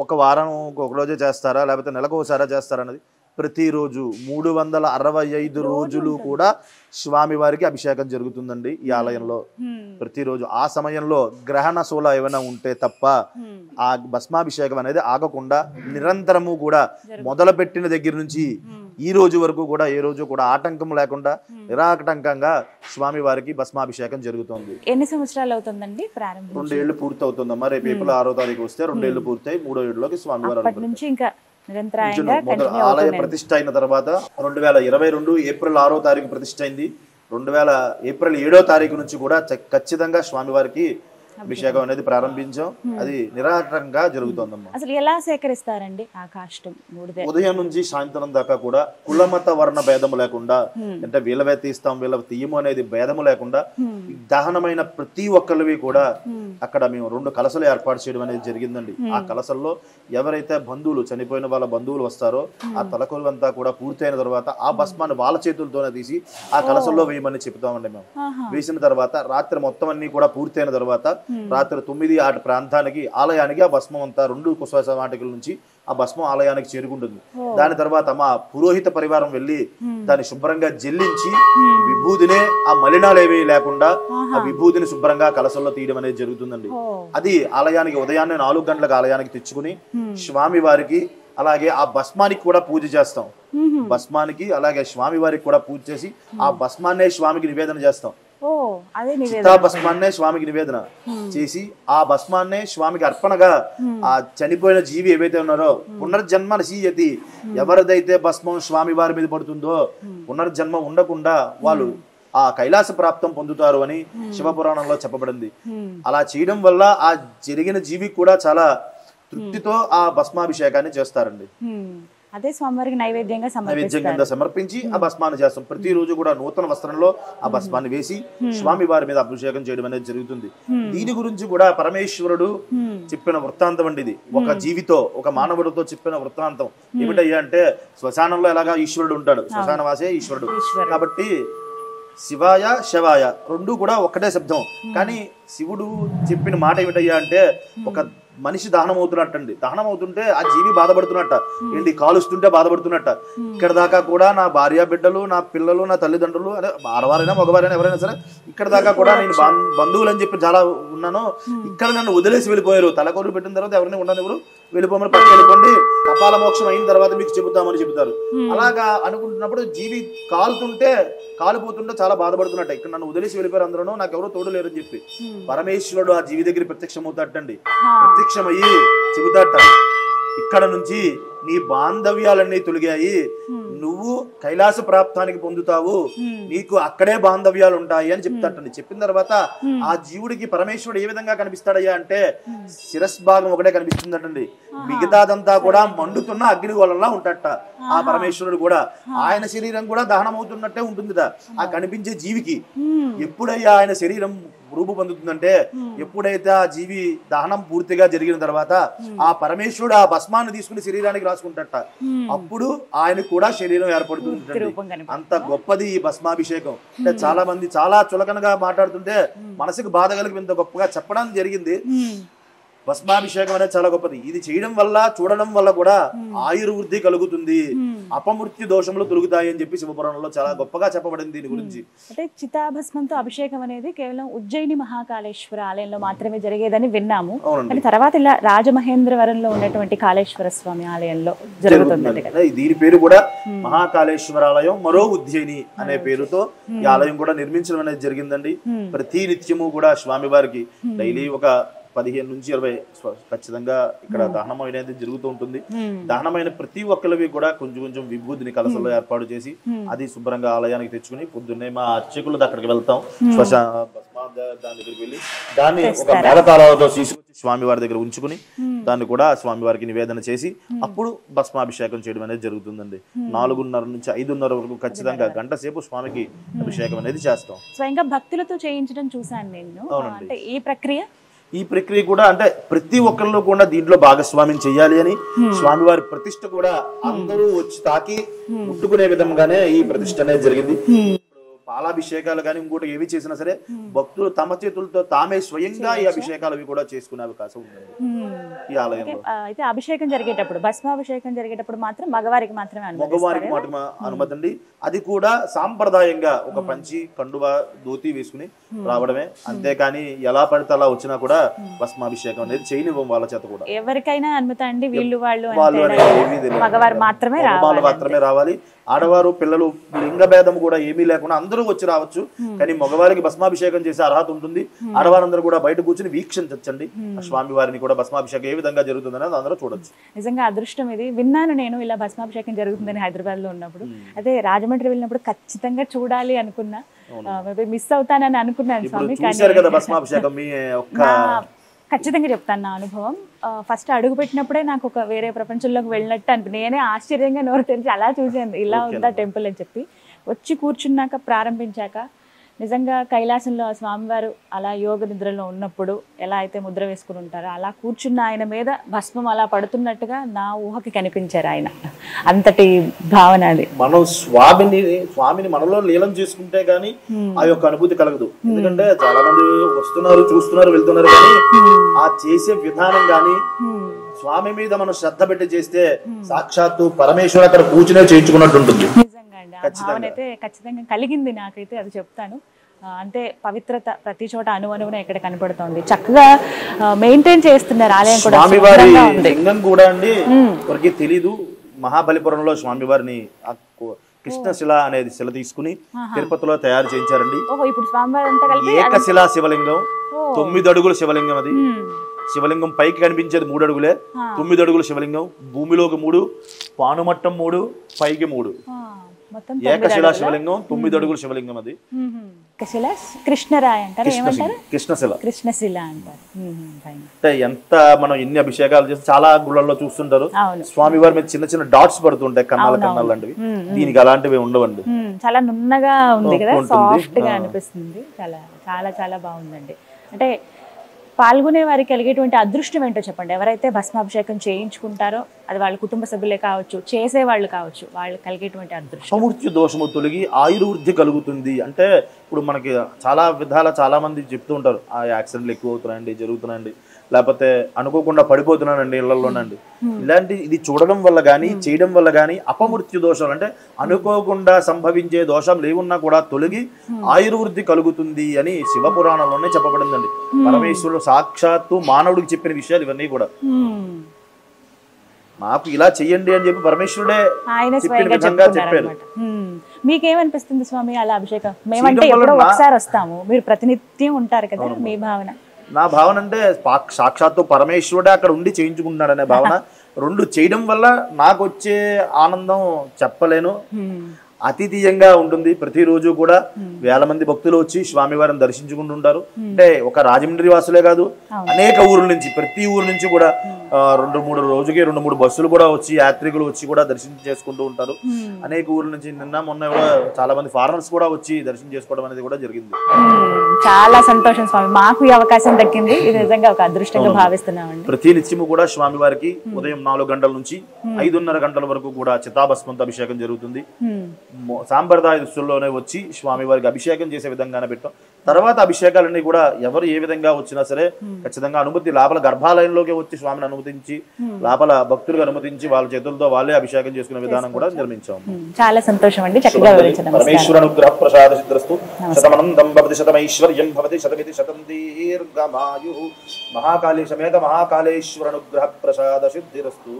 ఒక వారం ఒక రోజే చేస్తారా లేకపోతే నెలకు ఒకసారా చేస్తారా అన్నది ప్రతిరోజు 365 రోజులు కూడా స్వామివారికి అభిషేకం జరుగుతుందండి ఈ ఆలయంలో. ప్రతిరోజు ఆ సమయంలో గ్రహణ శూల ఏమైనా ఉంటే తప్ప ఆ భస్మాభిషేకం అనేది ఆగకుండా నిరంతరము కూడా మొదలుపెట్టిన దగ్గర నుంచి ఈ రోజు వరకు కూడా ఏ రోజు కూడా ఆటంకం లేకుండా నిరాటంకంగా స్వామివారికి భస్మాభిషేకం జరుగుతుంది. ఎన్ని సంవత్సరాలు అవుతుందండి ప్రారంభం? 2 ఏళ్ళు పూర్తి అవుతుందమ్మా. రేపు ఏప్రిల్ 6వ తారీఖు వస్తే 2 ఏళ్ళు పూర్తయి 3వ ఏడులోకి స్వామివారి నుంచి ఇంకా నిరంతరాయంగా ఆలయ ప్రతిష్ఠ అయిన తర్వాత 2022 ఏప్రిల్ 6వ తారీఖు ప్రతిష్ఠ అయింది. 2000 ఏప్రిల్ 7వ తారీఖు నుంచి కూడా ఖచ్చితంగా స్వామివారికి అభిషేకం అనేది ప్రారంభించాం. అది నిరాటంగా జరుగుతోందమ్మా. అసలు ఎలా సేకరిస్తారండి ఆ కాష్టం? ఉదయం నుంచి సాయంత్రం దాకా కూడా కులమత వర్ణ భేదము లేకుండా, అంటే వీళ్ళవే తీస్తాం వీళ్ళ తీయము అనేది భేదము లేకుండా దహనమైన ప్రతి ఒక్కరివి కూడా అక్కడ మేము 2 కలసలు ఏర్పాటు చేయడం అనేది జరిగిందండి. ఆ కలసల్లో ఎవరైతే బంధువులు చనిపోయిన వాళ్ళ బంధువులు వస్తారో ఆ తలకొలు అంతా కూడా పూర్తయిన తర్వాత ఆ భస్మాన్ని వాళ్ళ చేతులతోనే తీసి ఆ కలసల్లో వేయమని చెప్తామండి మేము. వేసిన తర్వాత రాత్రి మొత్తం అన్ని కూడా పూర్తయిన తర్వాత రాత్రి 9 ప్రాంతానికి ఆలయానికి ఆ భస్మం అంతా 2 శ్మశాన వాటికల నుంచి ఆ భస్మం ఆలయానికి చేరుకుంటుంది. దాని తర్వాత మా పురోహిత పరివారం వెళ్ళి దాన్ని శుభ్రంగా జల్లించి విభూదినే ఆ మలినాలేవి లేకుండా ఆ విభూదిని శుభ్రంగా కలసల్లో తీయడం అనేది జరుగుతుందండి. అది ఆలయానికి ఉదయాన్నే 4 గంటలకు ఆలయానికి తెచ్చుకుని స్వామి వారికి అలాగే ఆ భస్మానికి కూడా పూజ చేస్తాం. భస్మానికి అలాగే స్వామి వారికి కూడా పూజ చేసి ఆ భస్మాన్నే స్వామికి నివేదన చేస్తాం. భస్మాన్నే స్వామికి నివేదన చేసి ఆ భస్మాన్నే స్వామికి అర్పణగా ఆ చనిపోయిన జీవి ఏవైతే ఉన్నారో పునర్జన్మ నశీయతి, ఎవరిదైతే భస్మం స్వామి వారి మీద పడుతుందో పునర్జన్మ ఉండకుండా వాళ్ళు ఆ కైలాస ప్రాప్తం పొందుతారు అని శివపురాణంలో చెప్పబడింది. అలా చేయడం వల్ల ఆ జరిగిన జీవి కూడా చాలా తృప్తితో ఆ భస్మాభిషేకాన్ని చేస్తారండి. అదే స్వామివారికి నైవేద్యంగా సమర్పించి ఆ భస్మాన్ని చేస్తాం. ప్రతిరోజు కూడా నూతన వస్త్రంలో ఆ భస్మాన్ని వేసి స్వామి వారి మీద అభిషేకం చేయడం అనేది జరుగుతుంది. దీని గురించి కూడా పరమేశ్వరుడు చెప్పిన వృత్తాంతం అండి ఇది. ఒక జీవితో ఒక మానవుడితో చెప్పిన వృత్తాంతం ఏమిటయ్యా అంటే, శ్మశానంలో ఎలాగా ఈశ్వరుడు ఉంటాడు, శ్మశానవాసే ఈశ్వరుడు కాబట్టి శివాయ శివాయ 2 కూడా ఒకటే శబ్దం. కానీ శివుడు చెప్పిన మాట ఏమిటయ్యా అంటే, ఒక మనిషి దహనం అవుతున్నట్టండి. దహనం అవుతుంటే ఆ జీవి బాధపడుతున్నట్ట, ఏంటి కాలుస్తుంటే బాధపడుతున్నట్ట. ఇక్కడ దాకా కూడా నా భార్య బిడ్డలు, నా పిల్లలు, నా తల్లిదండ్రులు, అదే ఆడవారైనా మగవారైనా ఎవరైనా సరే ఇక్కడ దాకా కూడా నేను బంధువులు అని చెప్పి చాలా ఉన్నాను, ఇక్కడ నన్ను వదిలేసి వెళ్ళిపోయారు. తలకొరులు పెట్టిన తర్వాత ఎవరిని ఉండనివ్వరు, వెళ్ళిపోమని పక్కన వెళ్ళిపోండి, కపాల మోక్షం అయిన తర్వాత మీకు చెబుతామని చెబుతారు. అలాగా అనుకుంటున్నప్పుడు జీవి కాలిపోతుంటే చాలా బాధపడుతున్నట్ట. ఇక్కడ నన్ను వదిలేసి వెళ్ళిపోయారు అందరూ, నాకు ఎవరో తోడు లేరని చెప్పి పరమేశ్వరుడు ఆ జీవి దగ్గర ప్రత్యక్షమవుతాటండి. ప్రత్యక్షమయ్యి చెబుతాట, ఇక్కడ నుంచి నీ బాంధవ్యాలన్నీ తొలగాయి, నువ్వు కైలాస ప్రాప్తానికి పొందుతావు, నీకు అక్కడే బాంధవ్యాలు ఉంటాయి అని చెప్తాటండి. చెప్పిన తర్వాత ఆ జీవుడికి పరమేశ్వరుడు ఏ విధంగా కనిపిస్తాడయ్యా అంటే, శిరస్ భాగం ఒకటే కనిపిస్తుందటండి, మిగతాదంతా కూడా మండుతున్న అగ్నిగోళంలా ఉంటాడట. ఆ పరమేశ్వరుడు కూడా ఆయన శరీరం కూడా దహనం అవుతున్నట్టే ఉంటుందిట ఆ కనిపించే జీవికి. ఎప్పుడయ్యా ఆయన శరీరం రూపు పొందుతుందంటే, ఎప్పుడైతే ఆ జీవి దహనం పూర్తిగా జరిగిన తర్వాత ఆ పరమేశ్వరుడు ఆ భస్మాన్ని తీసుకుని శరీరానికి రాసుకుంటాట, అప్పుడు ఆయన కూడా శరీరం ఏర్పడుతుంది. అంత గొప్పది ఈ భస్మాభిషేకం. అంటే చాలా మంది చాలా చులకనగా మాట్లాడుతుంటే మనసుకు బాధ కలిగి ఇంత గొప్పగా చెప్పడానికి జరిగింది. భస్మాభిషేకం అనేది చాలా గొప్పది. ఇది చేయడం వల్ల చూడడం వల్ల కూడా ఆయుర్వృద్ధి కలుగుతుంది, అపమృత్యు దోషములు తొలుగుతాయి అని చెప్పి శివపురాణంలో చాలా గొప్పగా చెప్పబడింది దీని గురించి. అంటే చితాభస్మంతో అభిషేకం అనేది కేవలం ఉజ్జయిని మహాకాళేశ్వర ఆలయంలో మాత్రమే జరిగేదని విన్నాము. కానీ తర్వాత ఇలా రాజమహేంద్రవరంలో ఉన్నటువంటి కాళేశ్వర స్వామి ఆలయంలో జరుగుతుంది కదా. దీని పేరు కూడా మహాకాళేశ్వర ఆలయం, మరో ఉజ్జయిని అనే పేరుతో ఈ ఆలయం కూడా నిర్మించడం అనేది జరిగిందండి. ప్రతి నిత్యము కూడా స్వామి వారికి డైలీ ఒక 15 నుంచి 20 ఖచ్చితంగా ఇక్కడ దహనం అనేది జరుగుతూ ఉంటుంది. దహనమైన ప్రతి ఒక్కరివి కూడా కొంచెం కొంచెం విభూతిని కలసలో ఏర్పాటు చేసి అది శుభ్రంగా ఆలయానికి తెచ్చుకుని పొద్దున్నే మా అర్చకులు అక్కడికి వెళ్తాం. దాని దగ్గరికి వెళ్ళి దాన్ని ఒక మేళతాళాలతో తీసుకొచ్చి స్వామి వారి దగ్గర ఉంచుకుని దాన్ని కూడా స్వామి వారికి నివేదన చేసి అప్పుడు భస్మాభిషేకం చేయడం అనేది జరుగుతుందండి. 4:30 నుంచి 5:30 వరకు ఖచ్చితంగా గంట సేపు స్వామికి అభిషేకం అనేది చేస్తాం. స్వయంగా భక్తులతో చేయించడం చూసాను నేను. అంటే ఈ ప్రక్రియ కూడా అంటే ప్రతి ఒక్కరిలో కూడా దీంట్లో భాగస్వామ్యం చెయ్యాలి అని స్వామివారి ప్రతిష్ఠ కూడా అందరూ వచ్చి తాకి ముట్టుకునే విధంగానే ఈ ప్రతిష్ఠ అనేది జరిగింది. పాలాభిషేకాలు కానీ ఇంకోటి ఏవి చేసినా సరే భక్తులు తమ చేతులతో తామే స్వయంగా ఈ అభిషేకాలు కూడా చేసుకునే అవకాశం ఉంటుంది ఈ ఆలయంలో. అయితే అభిషేకం జరిగేటప్పుడు భస్మాభిషేకం జరిగేటప్పుడు మాత్రం మగవారికి మాత్రమే అనుమతి అండి. అది కూడా సాంప్రదాయంగా ఒక పంచి కండువా ధోతి వేసుకుని రావడమే, అంతేకాని ఎలా పడితే అలా వచ్చినా కూడా భస్మాభిషేకం అనేది చేయనివ్వం వాళ్ళ చేత కూడా. ఎవరికైనా అనుమతి అండి, వీళ్ళు వాళ్ళు మగవారు మాత్రమే రావాలి. ఆడవారు పిల్లలు లింగ భేదం కూడా ఏమీ లేకుండా అందరూ వచ్చి రావచ్చు. కానీ మగవారికి భస్మాభిషేకం చేసే అర్హత ఉంటుంది. ఆడవారందరూ కూడా బయట కూర్చొని వీక్షించండి స్వామి వారిని కూడా భస్మాభిషేకం ఏ విధంగా జరుగుతుందని అందరూ చూడొచ్చు. నిజంగా అదృష్టం ఇది. విన్నాను నేను ఇలా భస్మాభిషేకం జరుగుతుందని హైదరాబాద్ లో ఉన్నప్పుడు. అదే రాజమండ్రి వెళ్ళినప్పుడు ఖచ్చితంగా చూడాలి అనుకున్నా, మిస్ అవుతానని అనుకున్నాను స్వామి. ఖచ్చితంగా చెప్తాను నా అనుభవం. ఫస్ట్ అడుగు పెట్టినప్పుడే నాకు ఒక వేరే ప్రపంచంలోకి వెళ్ళినట్టు అనిపి నేనే ఆశ్చర్యంగా నోరు తెరిచి అలా చూసాను, ఇలా ఉందా టెంపుల్ అని చెప్పి. వచ్చి కూర్చున్నాక ప్రారంభించాక నిజంగా కైలాసంలో ఆ స్వామివారు అలా యోగ నిద్రలో ఉన్నప్పుడు ఎలా అయితే ముద్ర వేసుకుని ఉంటారో అలా కూర్చున్న ఆయన మీద భస్మం అలా పడుతున్నట్టుగా నా ఊహకి కనిపించారు ఆయన. అంతటి భావన అది. మనం స్వామిని మనలో లీలం చేసుకుంటే గానీ ఆ యొక్క అనుభూతి కలగదు. ఎందుకంటే చాలా మంది వస్తున్నారు, చూస్తున్నారు, వెళ్తున్నారు, కానీ ఆ చేసే విధానం గాని స్వామి మీద మనం శ్రద్ధ పెట్టి చేస్తే సాక్షాత్తు పరమేశ్వరు అక్కడ కూర్చునే చేయించుకున్నట్టు ఉంటుంది. భావన అయితే ఖచ్చితంగా కలిగింది నాకైతే, అది చెప్తాను. అంటే పవిత్రత ప్రతి చోట అణువణువున ఇక్కడ కనపడుతోంది. చక్కగా మెయింటైన్ చేస్తున్నారు ఆలయం కూడా. స్వామివారి లింగం కూడా అండి ఎవరికి తెలీదు. మహాబలిపురంలో స్వామివారిని కృష్ణశిల అనేది శిల తీసుకుని తిరుపతిలో తయారు చేయించారండి. ఇప్పుడు స్వామివారి ఏకశిలా శివలింగం, 9 అడుగుల శివలింగం. అది శివలింగం పైకి కనిపించేది 3 అడుగులే, 9 అడుగుల శివలింగం. భూమిలోకి 3, పానుమట్టం 3, పైకి 3. ఏకశిలా శివలింగం, 9 అడుగుల శివలింగం. అది కృష్ణరాయ అంటారు, ఏమంటారు? కృష్ణశిల అంటారు. ఎంత మనం ఎన్ని అభిషేకాలు చేసి చాలా గుళ్ళల్లో చూస్తుంటారు స్వామివారి మీద చిన్న చిన్న డాట్స్ పడుతుంటాయి, కన్నాలు లాంటివి. దీనికి అలాంటివి ఉండవండి. చాలా నున్నగా ఉంది కదా, సాఫ్ట్ గా అనిపిస్తుంది. చాలా చాలా చాలా బాగుందండి. అంటే పాల్గొనే వారికి కలిగేటువంటి అదృష్టం ఏంటో చెప్పండి. ఎవరైతే భస్మాభిషేకం చేయించుకుంటారో అది వాళ్ళ కుటుంబ సభ్యులే కావచ్చు, చేసేవాళ్ళు కావచ్చు, వాళ్ళు కలిగేటువంటి అదృష్టం. అపమృత్యు దోషము తొలగి ఆయుర్వృద్ధి కలుగుతుంది. అంటే ఇప్పుడు మనకి చాలా విధాల చాలా మంది చెప్తూ ఉంటారు, ఆ యాక్సిడెంట్లు ఎక్కువ అవుతున్నాయండి, జరుగుతున్నాయండి, లేకపోతే అనుకోకుండా పడిపోతున్నానండి ఇళ్లలోనండి. ఇలాంటి ఇది చూడడం వల్ల కానీ చేయడం వల్ల కానీ అపమృత్యు దోషాలు అంటే అనుకోకుండా సంభవించే దోషాలు ఏమున్నా కూడా తొలగి ఆయుర్వృద్ధి కలుగుతుంది అని శివపురాణంలోనే చెప్పబడిందండి. పరమేశ్వరుడు సాక్షాత్తు మానవుడికి చెప్పిన విషయాలు ఇవన్నీ కూడా. నాకు ఇలా చెయ్యండి అని చెప్పి పరమేశ్వరుడే చెప్పిన విధంగా చెప్పారు. మీకేమనిపిస్తుంది స్వామి అలా అభిషేకం? మేమంటే ఎప్పుడో ఒకసారి వస్తాము, మీరు ప్రతినిత్యం ఉంటారు కదా, మీ భావన? నా భావన అంటే సాక్షాత్తు పరమేశ్వరుడే అక్కడ ఉండి చేయించుకుంటున్నాడు అనే భావన. 2 చేయడం వల్ల నాకు వచ్చే ఆనందం చెప్పలేను, అతిథీయంగా ఉంటుంది. ప్రతిరోజు కూడా వేల మంది భక్తులు వచ్చి స్వామివారిని దర్శించుకుంటుంటారు. అంటే ఒక రాజమండ్రి వాసులే కాదు, అనేక ఊర్ల నుంచి, ప్రతి ఊరు నుంచి కూడా 2-3 రోజుకి 2-3 బస్సులు కూడా వచ్చి యాత్రికులు వచ్చి కూడా దర్శనం చేసుకుంటూ ఉంటారు. అనేక ఊర్ల నుంచి నిన్న మొన్న కూడా చాలా మంది ఫారినర్స్ కూడా వచ్చి దర్శనం చేసుకోవడం అనేది కూడా జరిగింది. చాలా సంతోషం స్వామి, మాకు ఈ అవకాశం దక్కింది. ఇది నిజంగా ఒక అదృష్టంగా భావిస్తున్నామండి. ప్రతి నిత్యము కూడా స్వామివారికి ఉదయం 4 గంటల నుంచి 5:30 గంటల వరకు కూడా చితాభస్మంతో అభిషేకం జరుగుతుంది. సాంప్రదాయ దుస్తుల్లోనే వచ్చి స్వామి వారికి అభిషేకం చేసే విధంగానే పెట్టాం. తర్వాత అభిషేకాలన్నీ కూడా ఎవరు ఏ విధంగా వచ్చినా సరే ఖచ్చితంగా అనుమతి లోపల గర్భాలయంలోకి వచ్చి స్వామిని అనుమతించి లోపల భక్తులకు అనుమతించి వాళ్ళ చేతులతో వాళ్ళే అభిషేకం చేసుకునే విధానం కూడా నిర్మించాము. చాలా సంతోషం అండి, చక్కగా వివరించారు. పరమేశ్వర అనుగ్రహ ప్రసాద సిద్ధిరస్తు. శతమనందం భవతి శతమైశ్వర్యం భవతి శతమితి శతం దీర్ఘమాయు. మహాకాళీ సమేత మహాకాళేశ్వర అనుగ్రహ ప్రసాద సిద్ధిరస్తు.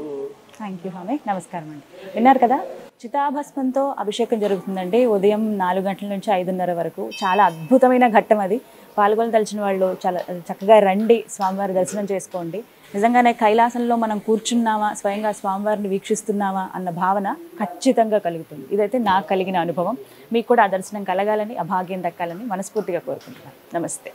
థ్యాంక్ యూ స్వామి. నమస్కారం అండి. విన్నారు కదా, చితాభస్మంతో అభిషేకం జరుగుతుందండి. ఉదయం 4 గంటల నుంచి 5:30 వరకు. చాలా అద్భుతమైన ఘట్టం అది. పాల్గొనదలిచిన వాళ్ళు చాలా చక్కగా రండి, స్వామివారి దర్శనం చేసుకోండి. నిజంగానే కైలాసంలో మనం కూర్చున్నామా, స్వయంగా స్వామివారిని వీక్షిస్తున్నామా అన్న భావన ఖచ్చితంగా కలుగుతుంది. ఇదైతే నాకు కలిగిన అనుభవం. మీకు కూడా ఆ దర్శనం కలగాలని, ఆ భాగ్యం దక్కాలని మనస్ఫూర్తిగా కోరుకుంటున్నాను. నమస్తే.